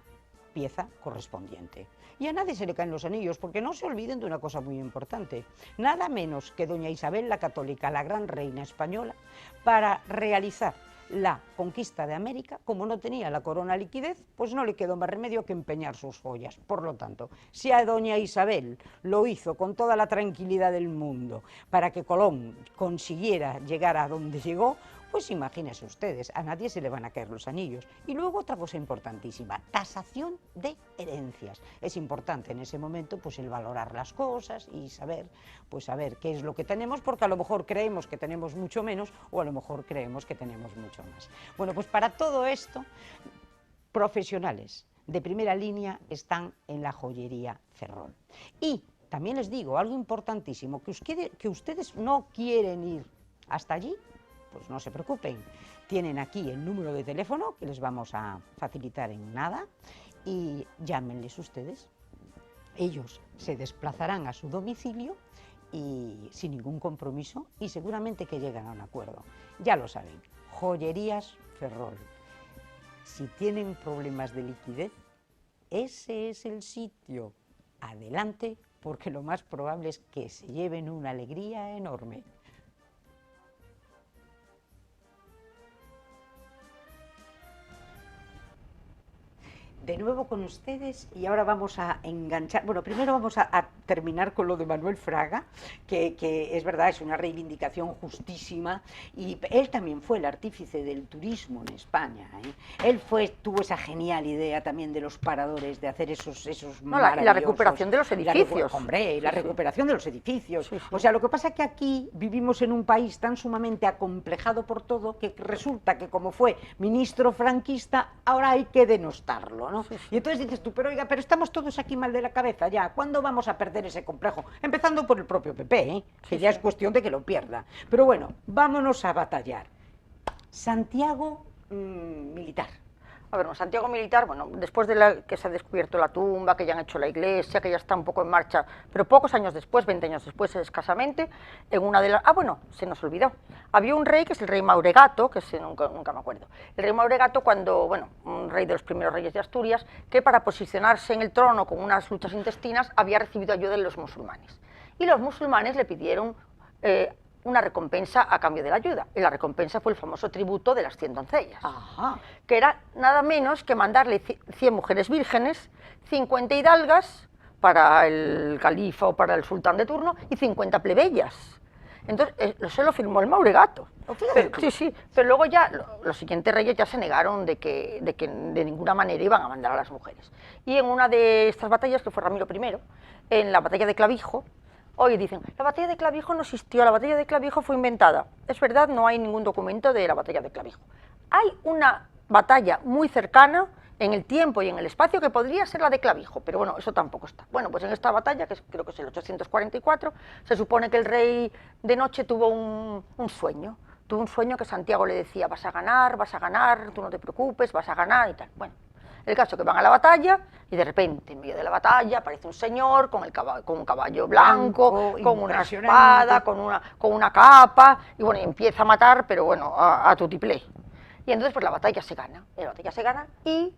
pieza correspondiente. Y a nadie se le caen los anillos, porque no se olviden de una cosa muy importante. Nada menos que doña Isabel la Católica, la gran reina española, para realizar la conquista de América, como no tenía la corona liquidez, pues no le quedó más remedio que empeñar sus joyas. Por lo tanto, si a doña Isabel lo hizo con toda la tranquilidad del mundo para que Colón consiguiera llegar a donde llegó, pues imagínense ustedes, a nadie se le van a caer los anillos. Y luego otra cosa importantísima, tasación de herencias. Es importante en ese momento pues el valorar las cosas y saber qué es lo que tenemos, porque a lo mejor creemos que tenemos mucho menos o a lo mejor creemos que tenemos mucho más. Bueno, pues para todo esto, profesionales de primera línea están en la Joyería Ferrol. Y también les digo algo importantísimo, que ustedes no quieren ir hasta allí, pues no se preocupen, tienen aquí el número de teléfono que les vamos a facilitar en nada y llámenles ustedes. Ellos se desplazarán a su domicilio y sin ningún compromiso y seguramente que llegan a un acuerdo. Ya lo saben, Joyerías Ferrol. Si tienen problemas de liquidez, ese es el sitio. Adelante, porque lo más probable es que se lleven una alegría enorme. De nuevo con ustedes y ahora vamos a enganchar, bueno, primero vamos a terminar con lo de Manuel Fraga, que es verdad, es una reivindicación justísima y él también fue el artífice del turismo en España, ¿eh? Él tuvo esa genial idea también de los paradores, de hacer esos maravillosos... La recuperación de los edificios. La recuperación de los edificios. Sí, sí. O sea, lo que pasa es que aquí vivimos en un país tan sumamente acomplejado por todo que resulta que como fue ministro franquista, ahora hay que denostarlo, ¿no? Sí, sí. Y entonces dices tú, pero oiga, pero estamos todos aquí mal de la cabeza ya, ¿cuándo vamos a perder ese complejo? Empezando por el propio PP, ¿eh? Que ya es cuestión de que lo pierda. Pero bueno, vámonos a batallar. Santiago militar. A ver, Santiago militar, bueno, después de que se ha descubierto la tumba, que ya han hecho la iglesia, que ya está un poco en marcha, pero pocos años después, 20 años después escasamente, en una de las... Ah, bueno, se nos olvidó. Había un rey, que es el rey Mauregato, que nunca me acuerdo. El rey Mauregato cuando, bueno, un rey de los primeros reyes de Asturias, que para posicionarse en el trono con unas luchas intestinas, había recibido ayuda de los musulmanes. Y los musulmanes le pidieron una recompensa a cambio de la ayuda, y la recompensa fue el famoso tributo de las 100 doncellas, que era nada menos que mandarle 100 mujeres vírgenes, 50 hidalgas para el califa o para el sultán de turno y 50 plebeyas. Entonces, eso lo firmó el Mauregato. Sí, pero luego ya los siguientes reyes ya se negaron de que de ninguna manera iban a mandar a las mujeres. Y en una de estas batallas, que fue Ramiro I, en la batalla de Clavijo, hoy dicen, la batalla de Clavijo no existió, la batalla de Clavijo fue inventada. Es verdad, no hay ningún documento de la batalla de Clavijo. Hay una batalla muy cercana en el tiempo y en el espacio que podría ser la de Clavijo, pero bueno, eso tampoco está. Bueno, pues en esta batalla, que creo que es el 844, se supone que el rey de noche tuvo un sueño. Tuvo un sueño que Santiago le decía, vas a ganar, tú no te preocupes, vas a ganar y tal. Bueno, el caso es que van a la batalla y de repente, en medio de la batalla, aparece un señor con un caballo blanco, con una espada, con una capa, y bueno, y empieza a matar, pero bueno, a tutiplé. Y entonces pues la batalla se gana y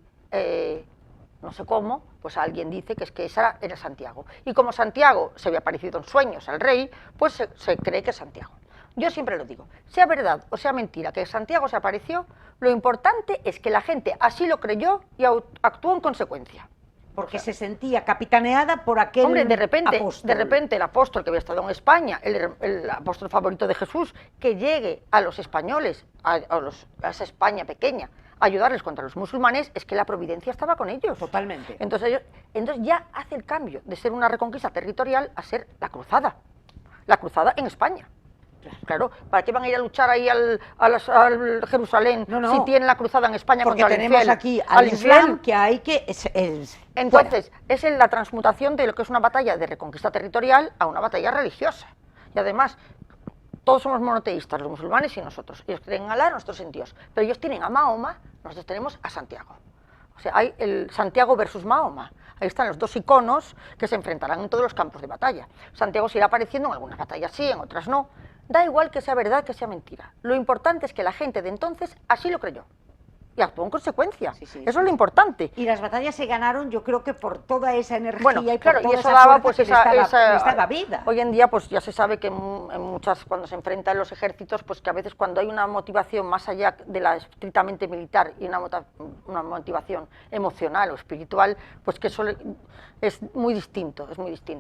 no sé cómo, pues alguien dice que es que esa era Santiago. Y como Santiago se había aparecido en sueños al rey, pues se cree que es Santiago. Yo siempre lo digo, sea verdad o sea mentira que Santiago se apareció, lo importante es que la gente así lo creyó y actuó en consecuencia. Porque se sentía capitaneada por aquel Hombre, de repente apóstol. el apóstol que había estado en España, el apóstol favorito de Jesús, que llegue a los españoles, a esa España pequeña, a ayudarles contra los musulmanes, es que la providencia estaba con ellos. Totalmente. Entonces ya hace el cambio de ser una reconquista territorial a ser la cruzada en España. Claro, ¿para qué van a ir a luchar ahí al Jerusalén No, no. si tienen la cruzada en España Porque contra el tenemos infiel? aquí al Islam, infiel? que hay que... Entonces, es en la transmutación de lo que es una batalla de reconquista territorial a una batalla religiosa. Y además, todos somos monoteístas, los musulmanes y nosotros. Ellos creen en Alá, nosotros en Dios. Pero ellos tienen a Mahoma, nosotros tenemos a Santiago. O sea, hay el Santiago versus Mahoma. Ahí están los dos iconos que se enfrentarán en todos los campos de batalla. Santiago se irá apareciendo en algunas batallas sí, en otras no. Da igual que sea verdad, que sea mentira. Lo importante es que la gente de entonces así lo creyó. Y actuó en consecuencia. Eso es lo importante. Y las batallas se ganaron, yo creo que por toda esa energía Bueno, y por claro, toda y eso esa daba fuerza pues que les daba vida. Hoy en día pues ya se sabe que en muchas, cuando se enfrentan los ejércitos, pues que a veces cuando hay una motivación más allá de la estrictamente militar y una motivación emocional o espiritual, pues que eso es muy distinto,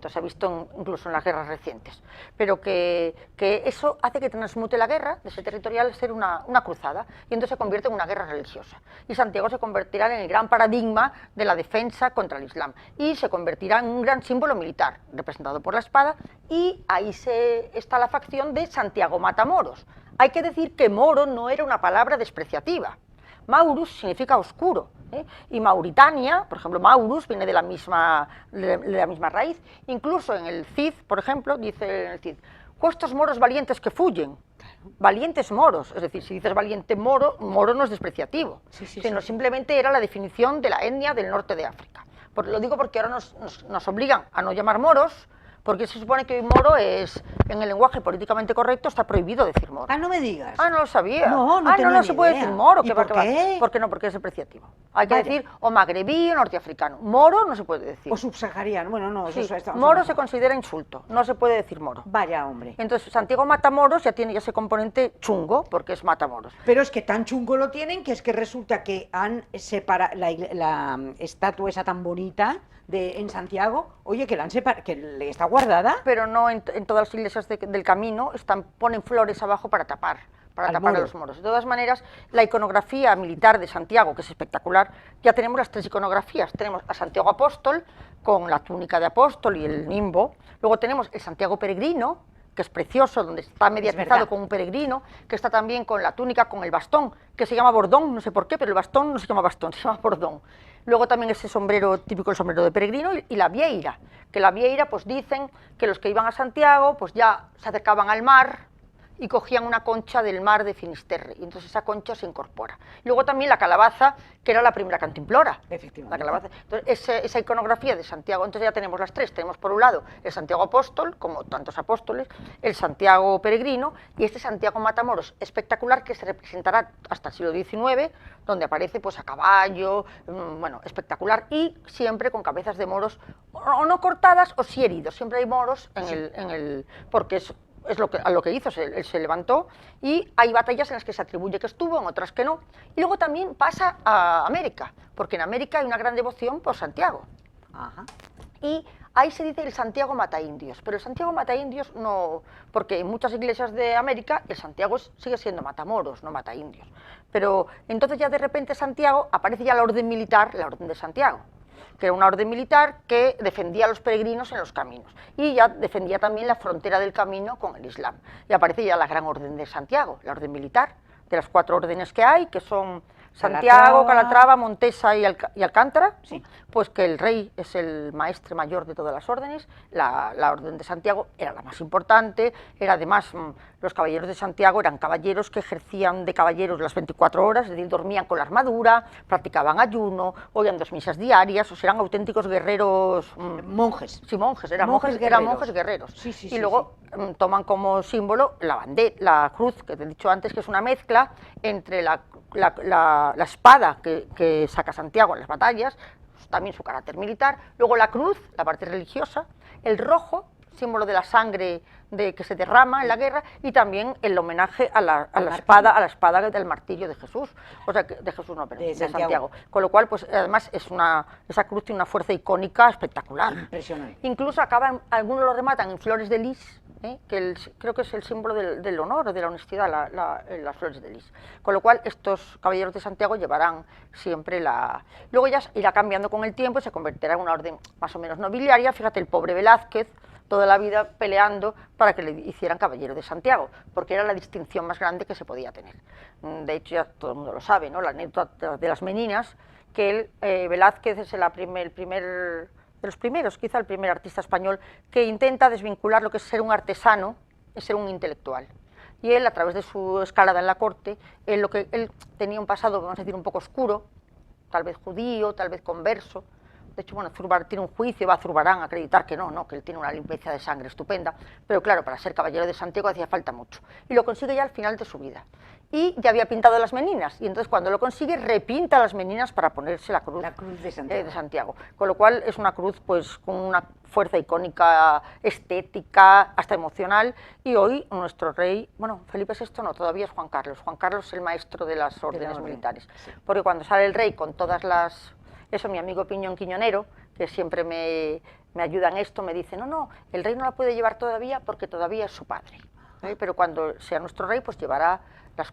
se ha visto incluso en las guerras recientes, pero que eso hace que transmute la guerra de ese territorial a ser una cruzada, y entonces se convierte en una guerra religiosa. Y Santiago se convertirá en el gran paradigma de la defensa contra el Islam, y se convertirá en un gran símbolo militar, representado por la espada, y ahí está la facción de Santiago Matamoros. Hay que decir que moro no era una palabra despreciativa. Maurus significa oscuro, y Mauritania, por ejemplo, Maurus viene de la misma raíz. Incluso en el Cid, por ejemplo, dice en el Cid: "Cuestos moros valientes que fuyen". Valientes moros, es decir, si dices valiente moro, moro no es despreciativo, sino simplemente era la definición de la etnia del norte de África. Lo digo porque ahora nos obligan a no llamar moros, porque se supone que moro es, en el lenguaje políticamente correcto, está prohibido decir moro. Ah, no me digas. Ah, no lo sabía. No se puede decir moro. ¿Y por qué? ¿Por qué no? Porque es depreciativo. Hay que decir o magrebí o norteafricano. Moro no se puede decir. O subsahariano, bueno, no. Sí, eso moro se considera insulto, no se puede decir moro. Vaya, hombre. Entonces, Santiago Matamoros ya tiene ese componente chungo, porque es Matamoros. Pero es que tan chungo lo tienen que es que resulta que han separado la estatua esa tan bonita en Santiago, oye, que le está guardada. Pero no en todas las iglesias del camino ponen flores abajo para tapar a los moros. De todas maneras, la iconografía militar de Santiago, que es espectacular, ya tenemos las tres iconografías. Tenemos a Santiago Apóstol, con la túnica de apóstol y el nimbo. Luego tenemos el Santiago Peregrino, que es precioso, donde está mediatizado con un peregrino, que está también con la túnica, con el bastón, que se llama bordón, no sé por qué, pero el bastón no se llama bastón, se llama bordón. Luego también ese sombrero, típico el sombrero de peregrino, y la vieira, que la vieira, pues dicen que los que iban a Santiago, pues ya se acercaban al mar y cogían una concha del mar de Finisterre, y entonces esa concha se incorpora. Luego también la calabaza, que era la primera cantimplora. Efectivamente. La calabaza. Entonces, esa iconografía de Santiago, entonces ya tenemos las tres. Tenemos por un lado el Santiago Apóstol, como tantos apóstoles, el Santiago Peregrino, y este Santiago Matamoros espectacular, que se representará hasta el siglo XIX, donde aparece pues a caballo, bueno, espectacular, y siempre con cabezas de moros, o no cortadas, o sí heridos. Siempre hay moros porque es a lo que hizo, él se levantó, y hay batallas en las que se atribuye que estuvo, en otras que no. Y luego también pasa a América, porque en América hay una gran devoción por Santiago. Ajá. Y ahí se dice el Santiago mata indios, pero el Santiago mata indios no, porque en muchas iglesias de América el Santiago sigue siendo matamoros, no mata indios. Pero entonces ya de repente Santiago, aparece ya la orden militar, la orden de Santiago, que era una orden militar que defendía a los peregrinos en los caminos, y ya defendía también la frontera del camino con el Islam. Y aparece ya la gran orden de Santiago, la orden militar, de las 4 órdenes que hay, que son Santiago, Calatrava, Montesa y Alcántara, sí. Pues que el rey es el maestre mayor de todas las órdenes. La orden de Santiago era la más importante, era además, los caballeros de Santiago eran caballeros que ejercían de caballeros las 24 horas, es decir, dormían con la armadura, practicaban ayuno, oían 2 misas diarias, o sea, eran auténticos guerreros. Monjes. Sí, monjes, eran monjes guerreros. Sí, y luego toman como símbolo la bandera, la cruz, que te he dicho antes, que es una mezcla entre la espada que saca Santiago en las batallas, también su carácter militar, luego la cruz, la parte religiosa, el rojo símbolo de la sangre que se derrama en la guerra, y también el homenaje a la espada del martirio de Jesús, o sea, de Jesús no, perdón, de Santiago. Con lo cual, pues además esa cruz tiene una fuerza icónica espectacular. Impresionante. Incluso algunos lo rematan en flores de lis, creo que es el símbolo del honor o de la honestidad, las flores de lis. Con lo cual, estos caballeros de Santiago llevarán siempre Luego ya irá cambiando con el tiempo y se convertirá en una orden más o menos nobiliaria. Fíjate, el pobre Velázquez, toda la vida peleando para que le hicieran caballero de Santiago, porque era la distinción más grande que se podía tener. De hecho, ya todo el mundo lo sabe, ¿no? La anécdota de las Meninas, que Velázquez es de los primeros, quizá el primer artista español que intenta desvincular lo que es ser un artesano y ser un intelectual. Y él, a través de su escalada en la corte, él tenía un pasado, vamos a decir, un poco oscuro, tal vez judío, tal vez converso. De hecho, bueno, Zurbarán tiene un juicio, va a Zurbarán a acreditar que no, que él tiene una limpieza de sangre estupenda, pero claro, para ser caballero de Santiago hacía falta mucho. Y lo consigue ya al final de su vida. Y ya había pintado las Meninas, y entonces cuando lo consigue, repinta las Meninas para ponerse la cruz de Santiago. Con lo cual es una cruz pues con una fuerza icónica, estética, hasta emocional, y hoy nuestro rey, bueno, Felipe VI no, todavía es Juan Carlos. Juan Carlos es el maestro de las órdenes militares, sí. Porque cuando sale el rey con todas las... Eso, mi amigo Piñón Quiñonero, que siempre me ayuda en esto, me dice, no, el rey no la puede llevar todavía porque todavía es su padre, pero cuando sea nuestro rey, pues llevará las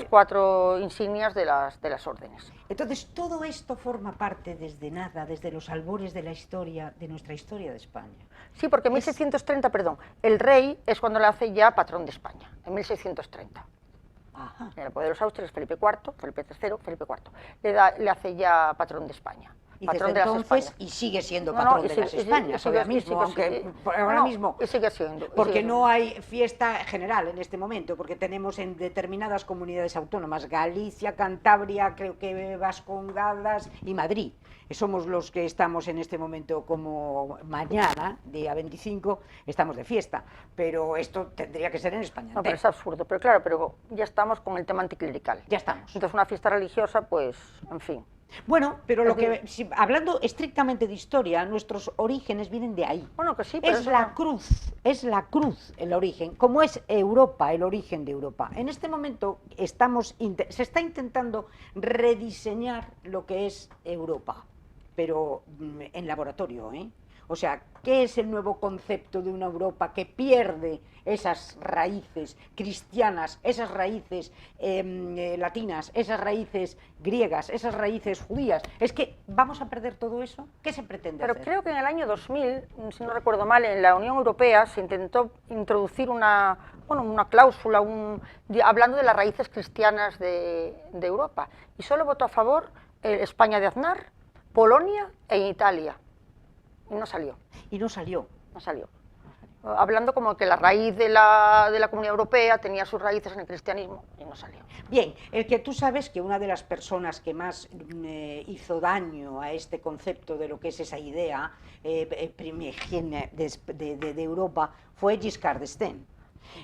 cuatro insignias de las órdenes. Entonces, todo esto forma parte desde los albores de la historia, de nuestra historia de España. Sí, porque en 1630, perdón, el rey es cuando le hace ya patrón de España, en 1630. Ajá. En el poder de los Austrias, Felipe IV, Felipe III, Felipe IV, le hace ya patrón de España. Y patrón desde de entonces, y sigue siendo patrón de las Españas, ahora mismo, y sigue siendo. Porque no hay fiesta general en este momento, porque tenemos en determinadas comunidades autónomas, Galicia, Cantabria, creo que Vascongadas y Madrid. Somos los que estamos en este momento, como mañana, día 25, estamos de fiesta, pero esto tendría que ser en España. No, pero es absurdo, pero claro, pero ya estamos con el tema anticlerical. Ya estamos. Entonces una fiesta religiosa, pues, en fin. Bueno, pero hablando estrictamente de historia, nuestros orígenes vienen de ahí. Bueno, que sí, pero es la cruz el origen, como es Europa, el origen de Europa. En este momento se está intentando rediseñar lo que es Europa, pero en laboratorio, ¿eh? O sea, ¿qué es el nuevo concepto de una Europa que pierde esas raíces cristianas, esas raíces latinas, esas raíces griegas, esas raíces judías? Es que vamos a perder todo eso. ¿Qué se pretende hacer? Pero creo que en el año 2000, si no recuerdo mal, en la Unión Europea se intentó introducir una cláusula hablando de las raíces cristianas de Europa. Y solo votó a favor España de Aznar, Polonia e Italia. Y no salió. Y no salió. No salió. Hablando como que la raíz de la Comunidad Europea tenía sus raíces en el cristianismo, y no salió. Bien, el que tú sabes que una de las personas que más hizo daño a este concepto de lo que es esa idea primigenia de Europa fue Giscard d'Estaing.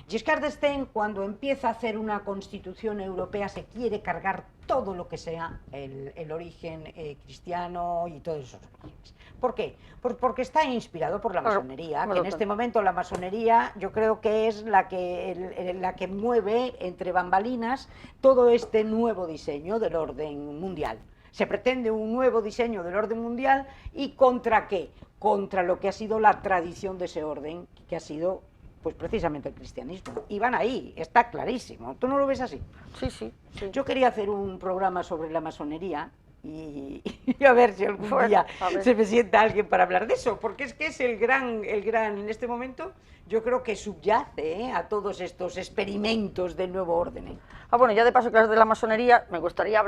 Giscard d'Estaing, cuando empieza a hacer una constitución europea, se quiere cargar todo lo que sea el origen cristiano y todos esos orígenes. ¿Por qué? Porque está inspirado por la masonería, que en este momento la masonería yo creo que es la que mueve entre bambalinas todo este nuevo diseño del orden mundial. Se pretende un nuevo diseño del orden mundial, ¿y contra qué? Contra lo que ha sido la tradición de ese orden, que ha sido pues precisamente el cristianismo. Y van ahí, está clarísimo. ¿Tú no lo ves así? Sí, sí. Yo quería hacer un programa sobre la masonería y a ver si algún día se me sienta alguien para hablar de eso, porque es que es el gran, en este momento, yo creo que subyace a todos estos experimentos del nuevo orden. Bueno, ya de paso que hablas de la masonería, me gustaría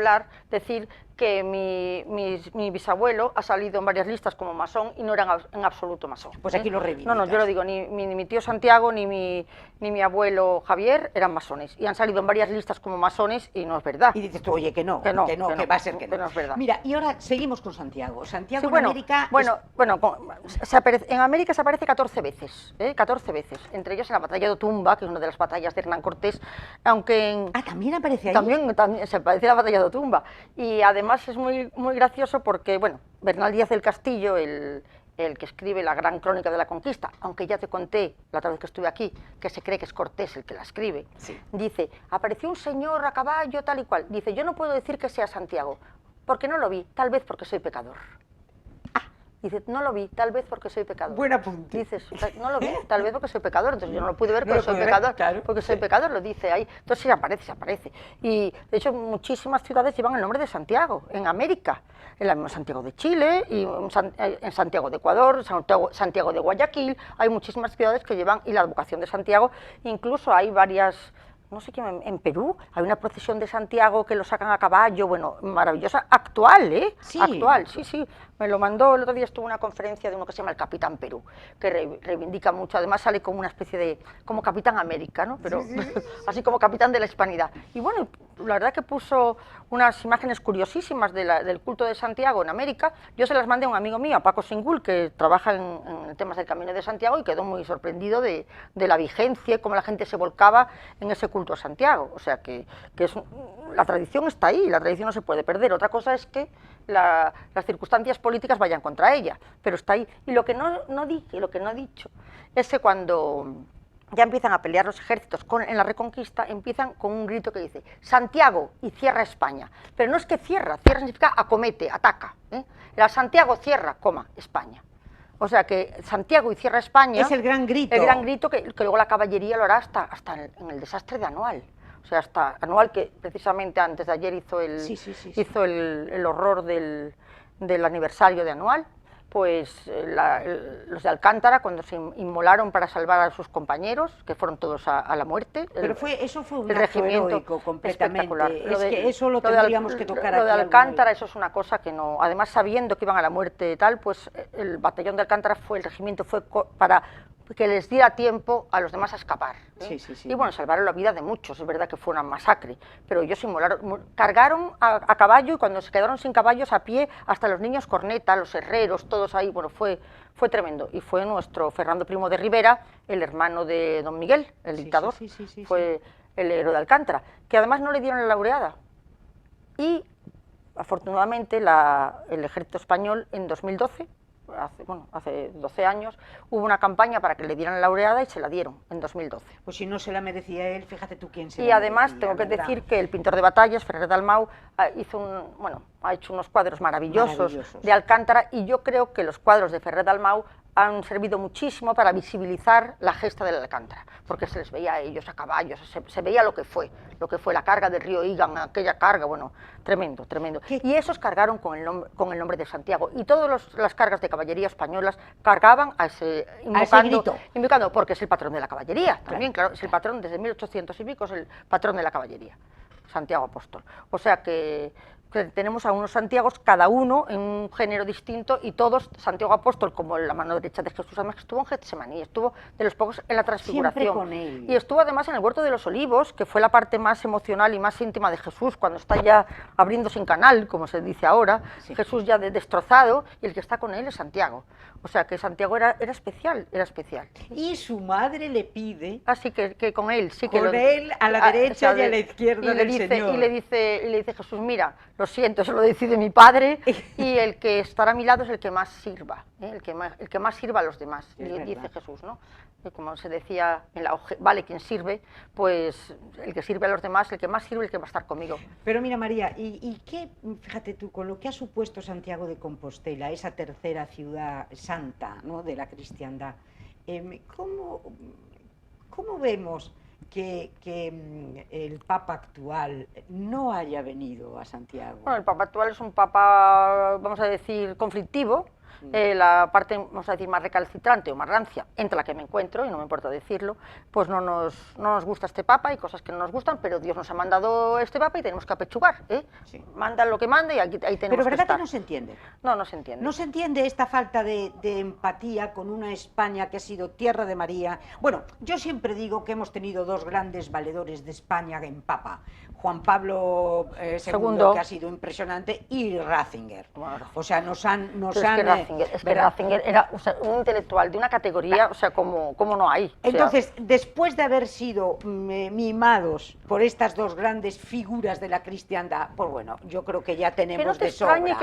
decir que mi bisabuelo ha salido en varias listas como masón y no era en absoluto masón. Pues aquí lo reivindicas. No, yo lo digo, ni mi tío Santiago ni mi abuelo Javier eran masones, y han salido en varias listas como masones y no es verdad. Y dices tú, oye, que va a ser que no. Que no es verdad. Mira, y ahora seguimos con Santiago. Santiago sí, en América... En América se aparece 14 veces, 14 veces, entre ellas en la batalla de Otumba, que es una de las batallas de Hernán Cortés, aunque en... ¿también aparece ahí? También se aparece en la batalla de Otumba, y además es muy, muy gracioso porque, bueno, Bernal Díaz del Castillo, el el que escribe la gran crónica de la conquista, aunque ya te conté la otra vez que estuve aquí, que se cree que es Cortés el que la escribe, Sí. dice, apareció un señor a caballo tal y cual, dice, yo no puedo decir que sea Santiago, porque no lo vi, tal vez porque soy pecador. Dice, no lo vi, tal vez porque soy pecador. Buen apunte. Dices, no lo vi, tal vez porque soy pecador, entonces yo no lo pude ver No porque lo soy pude ver, pecador, claro. porque soy pecador, lo dice ahí. Entonces sí aparece, se aparece. Y de hecho muchísimas ciudades llevan el nombre de Santiago, en América. En la misma Santiago de Chile, y en Santiago de Ecuador, Santiago de Guayaquil, hay muchísimas ciudades que llevan, y la advocación de Santiago, incluso hay varias... No sé quién, en Perú hay una procesión de Santiago que lo sacan a caballo, bueno, maravillosa, actual, ¿eh? Sí. Actual, sí, sí. Me lo mandó, el otro día estuvo en una conferencia de uno que se llama el Capitán Perú, que reivindica mucho, además sale como una especie de, como Capitán América, ¿no? Pero Sí, sí, sí. así como Capitán de la Hispanidad. Y bueno, la verdad que puso unas imágenes curiosísimas del culto de Santiago en América. Yo se las mandé a un amigo mío, a Paco Singul, que trabaja en temas del Camino de Santiago, y quedó muy sorprendido de la vigencia y cómo la gente se volcaba en ese culto a Santiago. O sea que la tradición está ahí, la tradición no se puede perder. Otra cosa es que las circunstancias políticas vayan contra ella, pero está ahí. Y lo que no dije, lo que no he dicho, es que cuando ya empiezan a pelear los ejércitos en la Reconquista, empiezan con un grito que dice Santiago y cierra España. Pero no es que cierra significa acomete, ataca, ¿eh? Era Santiago cierra, coma, España. O sea que Santiago y cierra España... Es el gran grito. El gran grito que luego la caballería lo hará hasta en el desastre de Anual. O sea, hasta Anual, que precisamente antes de ayer hizo el horror del aniversario de Anual, pues los de Alcántara, cuando se inmolaron para salvar a sus compañeros, que fueron todos a la muerte. Pero eso fue un el acto regimiento heroico completamente. espectacular. Que eso lo tendríamos que tocar aquí. Lo de Alcántara, eso es una cosa que no... Además, sabiendo que iban a la muerte y tal, pues el batallón de Alcántara el regimiento fue para que les diera tiempo a los demás a escapar, ¿eh? Sí. Y bueno, salvaron la vida de muchos, es verdad que fue una masacre, pero ellos cargaron a caballo, y cuando se quedaron sin caballos a pie, hasta los niños corneta, los herreros, todos ahí, bueno, fue tremendo. Y fue nuestro Fernando Primo de Rivera, el hermano de don Miguel, el dictador, fue el héroe de Alcántara, que además no le dieron la laureada. Y afortunadamente el ejército español en 2012, hace 12 años, hubo una campaña para que le dieran la laureada y se la dieron en 2012. Pues si no se la merecía él, fíjate tú quién se Y la además merecía, tengo que ¿verdad? decir que el pintor de batallas, Ferrer Dalmau, ha hecho unos cuadros maravillosos de Alcántara, y yo creo que los cuadros de Ferrer Dalmau han servido muchísimo para visibilizar la gesta del Alcántara, porque se les veía a ellos a caballos, se veía lo que fue la carga del río Igan, aquella carga, bueno, tremendo, tremendo. Y esos cargaron con el nombre de Santiago, y todas las cargas de caballería españolas cargaban invocando, porque es el patrón de la caballería, también, claro, es el patrón desde 1800 y pico, es el patrón de la caballería, Santiago Apóstol. O sea que tenemos a unos Santiagos, cada uno en un género distinto, y todos, Santiago Apóstol como la mano derecha de Jesús, además que estuvo en Getsemaní, estuvo de los pocos en la Transfiguración. Siempre con él. Y estuvo además en el Huerto de los Olivos, que fue la parte más emocional y más íntima de Jesús, cuando está ya abriendo sin canal, como se dice ahora, Jesús ya destrozado, y el que está con él es Santiago. O sea que Santiago era especial, era especial. Y su madre le pide... Así que con él, sí que... Con él a la derecha y a la izquierda del Señor. Y le dice Jesús, mira, lo siento, eso lo decide mi padre, y el que estará a mi lado es el que más sirva, ¿eh? el que más sirva a los demás, dice Jesús, ¿no? Y como se decía en la vale quien sirve, pues el que sirve a los demás, el que más sirve, el que va a estar conmigo. Pero mira, María, ¿y qué, fíjate tú, con lo que ha supuesto Santiago de Compostela, esa tercera ciudad santa, ¿no?, de la cristiandad, ¿cómo vemos que el Papa actual no haya venido a Santiago? Bueno, el Papa actual es un Papa, vamos a decir, conflictivo. La parte, vamos a decir, más recalcitrante o más rancia, entre la que me encuentro, y no me importa decirlo, pues no nos gusta este Papa, hay cosas que no nos gustan, pero Dios nos ha mandado este Papa y tenemos que apechugar, ¿eh? Sí. Manda lo que manda y ahí tenemos que estar. Pero ¿verdad que no se entiende? No se entiende. No se entiende esta falta de empatía con una España que ha sido tierra de María. Bueno, yo siempre digo que hemos tenido dos grandes valedores de España en Papa. Juan Pablo II, Segundo. que ha sido impresionante, y Ratzinger. Bueno, O sea, nos han... Pero es que Ratzinger era, o sea, un intelectual de una categoría, o sea, como no hay. O sea, Entonces, después de haber sido mimados por estas dos grandes figuras de la cristiandad, pues bueno, yo creo que ya que tenemos no te de sobra. extrañe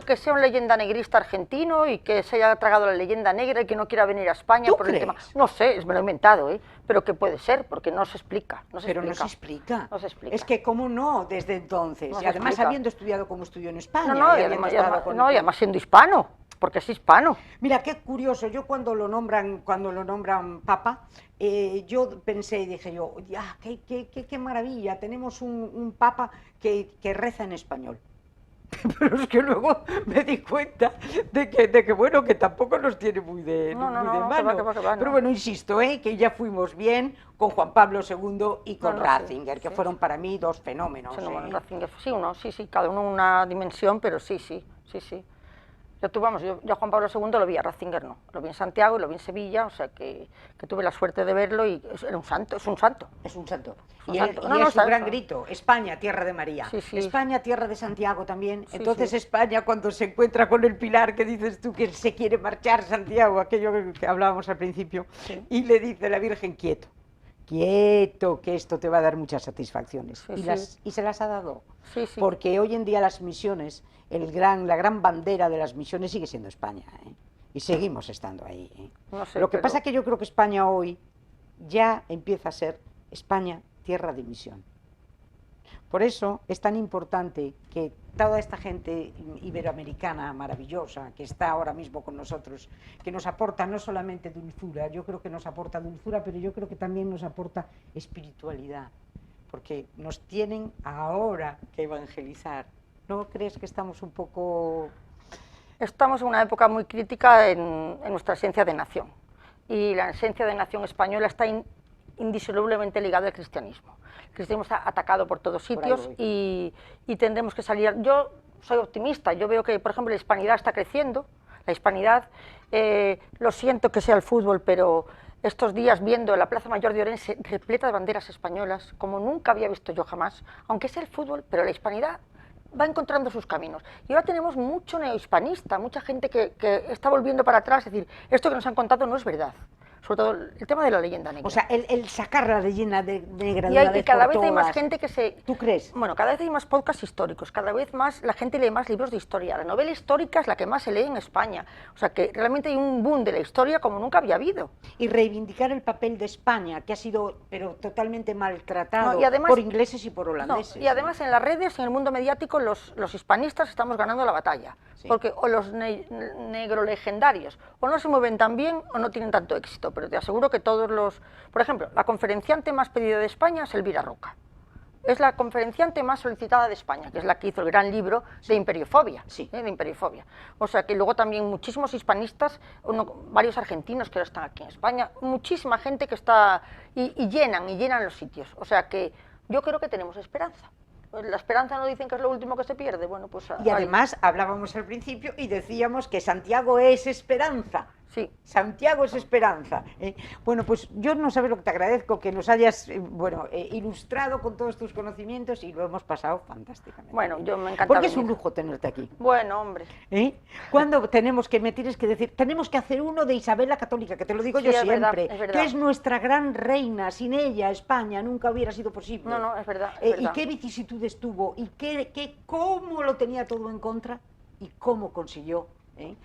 que sea un leyenda negrista argentino y que se haya tragado la leyenda negra y que no quiera venir a España ¿Tú por crees? el tema. No sé, me lo he inventado, pero que puede ser, porque no se explica. Pero no se explica. No se explica. Es que, ¿cómo no? Desde entonces. No y se además explica. habiendo estudiado como estudió en España. No, no, y habiendo estado con- y además siendo hispano, porque es hispano. Mira, qué curioso, yo cuando lo nombran papa, yo pensé y dije yo, ya, qué maravilla, tenemos un papa que reza en español. Pero es que luego me di cuenta de que bueno, que tampoco nos tiene muy de, No, no, muy de no, mano. que va, Pero no. bueno, insisto, que ya fuimos bien con Juan Pablo II y con No, no, Ratzinger, sí, que fueron para mí dos fenómenos. Sí, no, bueno, Ratzinger, sí, cada uno una dimensión, pero sí. Yo a Juan Pablo II lo vi, a Ratzinger no. Lo vi en Santiago y lo vi en Sevilla, o sea que tuve la suerte de verlo y era un santo, es un santo. Es un santo. Un Y, santo. y No, no, es su está gran eso. grito, España, tierra de María. Sí. España, tierra de Santiago también. Sí, Entonces sí. España, cuando se encuentra con el pilar que dices tú que se quiere marchar Santiago, aquello que hablábamos al principio, Sí. y le dice la Virgen, quieto, que esto te va a dar muchas satisfacciones. Sí, y, sí. y se las ha dado. Sí. Porque hoy en día las misiones, la gran bandera de las misiones sigue siendo España, ¿eh? Y seguimos estando ahí, ¿eh? No sé, Lo que pero- pasa es que yo creo que España hoy ya empieza a ser España tierra de misión. Por eso es tan importante que toda esta gente iberoamericana maravillosa que está ahora mismo con nosotros, que nos aporta no solamente dulzura, yo creo que nos aporta dulzura, pero yo creo que también nos aporta espiritualidad, porque nos tienen ahora que evangelizar. ¿No crees que estamos un poco... Estamos en una época muy crítica en nuestra esencia de nación. Y la esencia de nación española está indisolublemente ligada al cristianismo. El cristianismo está atacado por todos Por ahí sitios y tendremos que salir. Yo soy optimista, yo veo que, por ejemplo, la hispanidad está creciendo. La hispanidad, lo siento que sea el fútbol, pero estos días viendo la Plaza Mayor de Orense repleta de banderas españolas, como nunca había visto yo jamás, aunque sea el fútbol, pero la hispanidad va encontrando sus caminos. Y ahora tenemos mucho neohispanista, mucha gente que está volviendo para atrás, es decir, esto que nos han contado no es verdad. Sobre todo el tema de la leyenda negra. O sea, el sacar la leyenda negra de y una vez cada por vez hay más todas. gente que se... ¿Tú crees? Bueno, cada vez hay más podcasts históricos, cada vez más la gente lee más libros de historia. La novela histórica es la que más se lee en España. O sea, que realmente hay un boom de la historia como nunca había habido. Y reivindicar el papel de España, que ha sido pero totalmente maltratado No, y además- por ingleses y por No, holandeses. y además en las redes, en el mundo mediático, los hispanistas estamos ganando la batalla. Sí. Porque o los negrolegendarios o no se mueven tan bien o no tienen tanto éxito. Pero te aseguro que todos los... Por ejemplo, la conferenciante más pedida de España es Elvira Roca. Es la conferenciante más solicitada de España, que es la que hizo el gran libro de Imperiofobia. Sí. De Imperiofobia. O sea que luego también muchísimos hispanistas, varios argentinos que ahora están aquí en España, muchísima gente que está... y llenan los sitios. O sea que yo creo que tenemos esperanza. La esperanza no dicen que es lo último que se pierde. Bueno, pues Y además hablábamos al principio y decíamos que Santiago es esperanza. Sí. Santiago es esperanza. Bueno, pues yo no sabes lo que te agradezco, que nos hayas ilustrado con todos tus conocimientos y lo hemos pasado fantásticamente. Bueno, yo me encanta Porque es un venir. lujo tenerte aquí. Bueno, hombre. Cuando me tienes que decir, tenemos que hacer uno de Isabel la Católica, que te lo digo Sí, yo es verdad, siempre, es verdad. que es nuestra gran reina, sin ella España nunca hubiera sido posible. No, no, es verdad, es Y verdad. qué vicisitudes tuvo, y cómo lo tenía todo en contra, y cómo consiguió,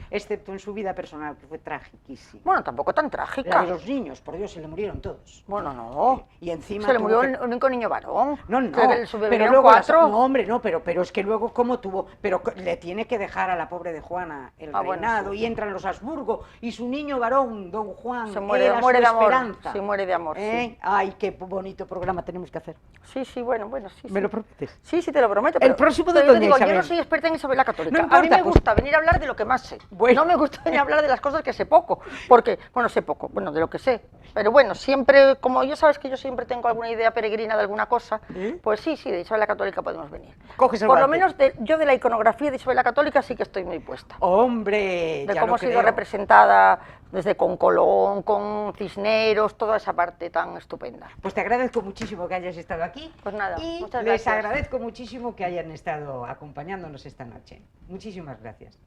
excepto en su vida personal, que fue tragiquísima. Bueno, tampoco tan La trágica. de los niños, por Dios, se le murieron todos. Bueno, no. Y encima Se le tuvo murió que- el único niño varón. No, no, Que le pero sobrevivieron luego cuatro. no, hombre, no, pero es que luego cómo tuvo, pero le tiene que dejar a la pobre de Juana el Ah, bueno, reinado sí. y entran los Habsburgo y su niño varón, don Juan, Se muere, era muere su de amor. esperanza. Sí, muere de amor, sí. Ay, qué bonito programa tenemos que hacer. Sí, bueno, sí. ¿Me sí. lo prometes? Sí, te lo prometo. El próximo de pero yo te doña digo, yo Isabel. no soy experta en Isabel la Católica. No A mí importa, me pues- gusta venir a hablar de lo que más sé. Bueno. No me gusta ni hablar de las cosas que sé poco, porque, bueno, sé poco, bueno, de lo que sé. Pero bueno, siempre, como ya sabes que yo siempre tengo alguna idea peregrina de alguna cosa, pues sí, de Isabel la Católica podemos venir. Coges el Por lo guante. menos yo de la iconografía de Isabel la Católica sí que estoy muy puesta. Hombre, De ya cómo lo ha sido creo. representada desde con Colón, con Cisneros, toda esa parte tan estupenda. Pues te agradezco muchísimo que hayas estado aquí. Pues nada, y muchas les gracias. agradezco muchísimo que hayan estado acompañándonos esta noche. Muchísimas gracias.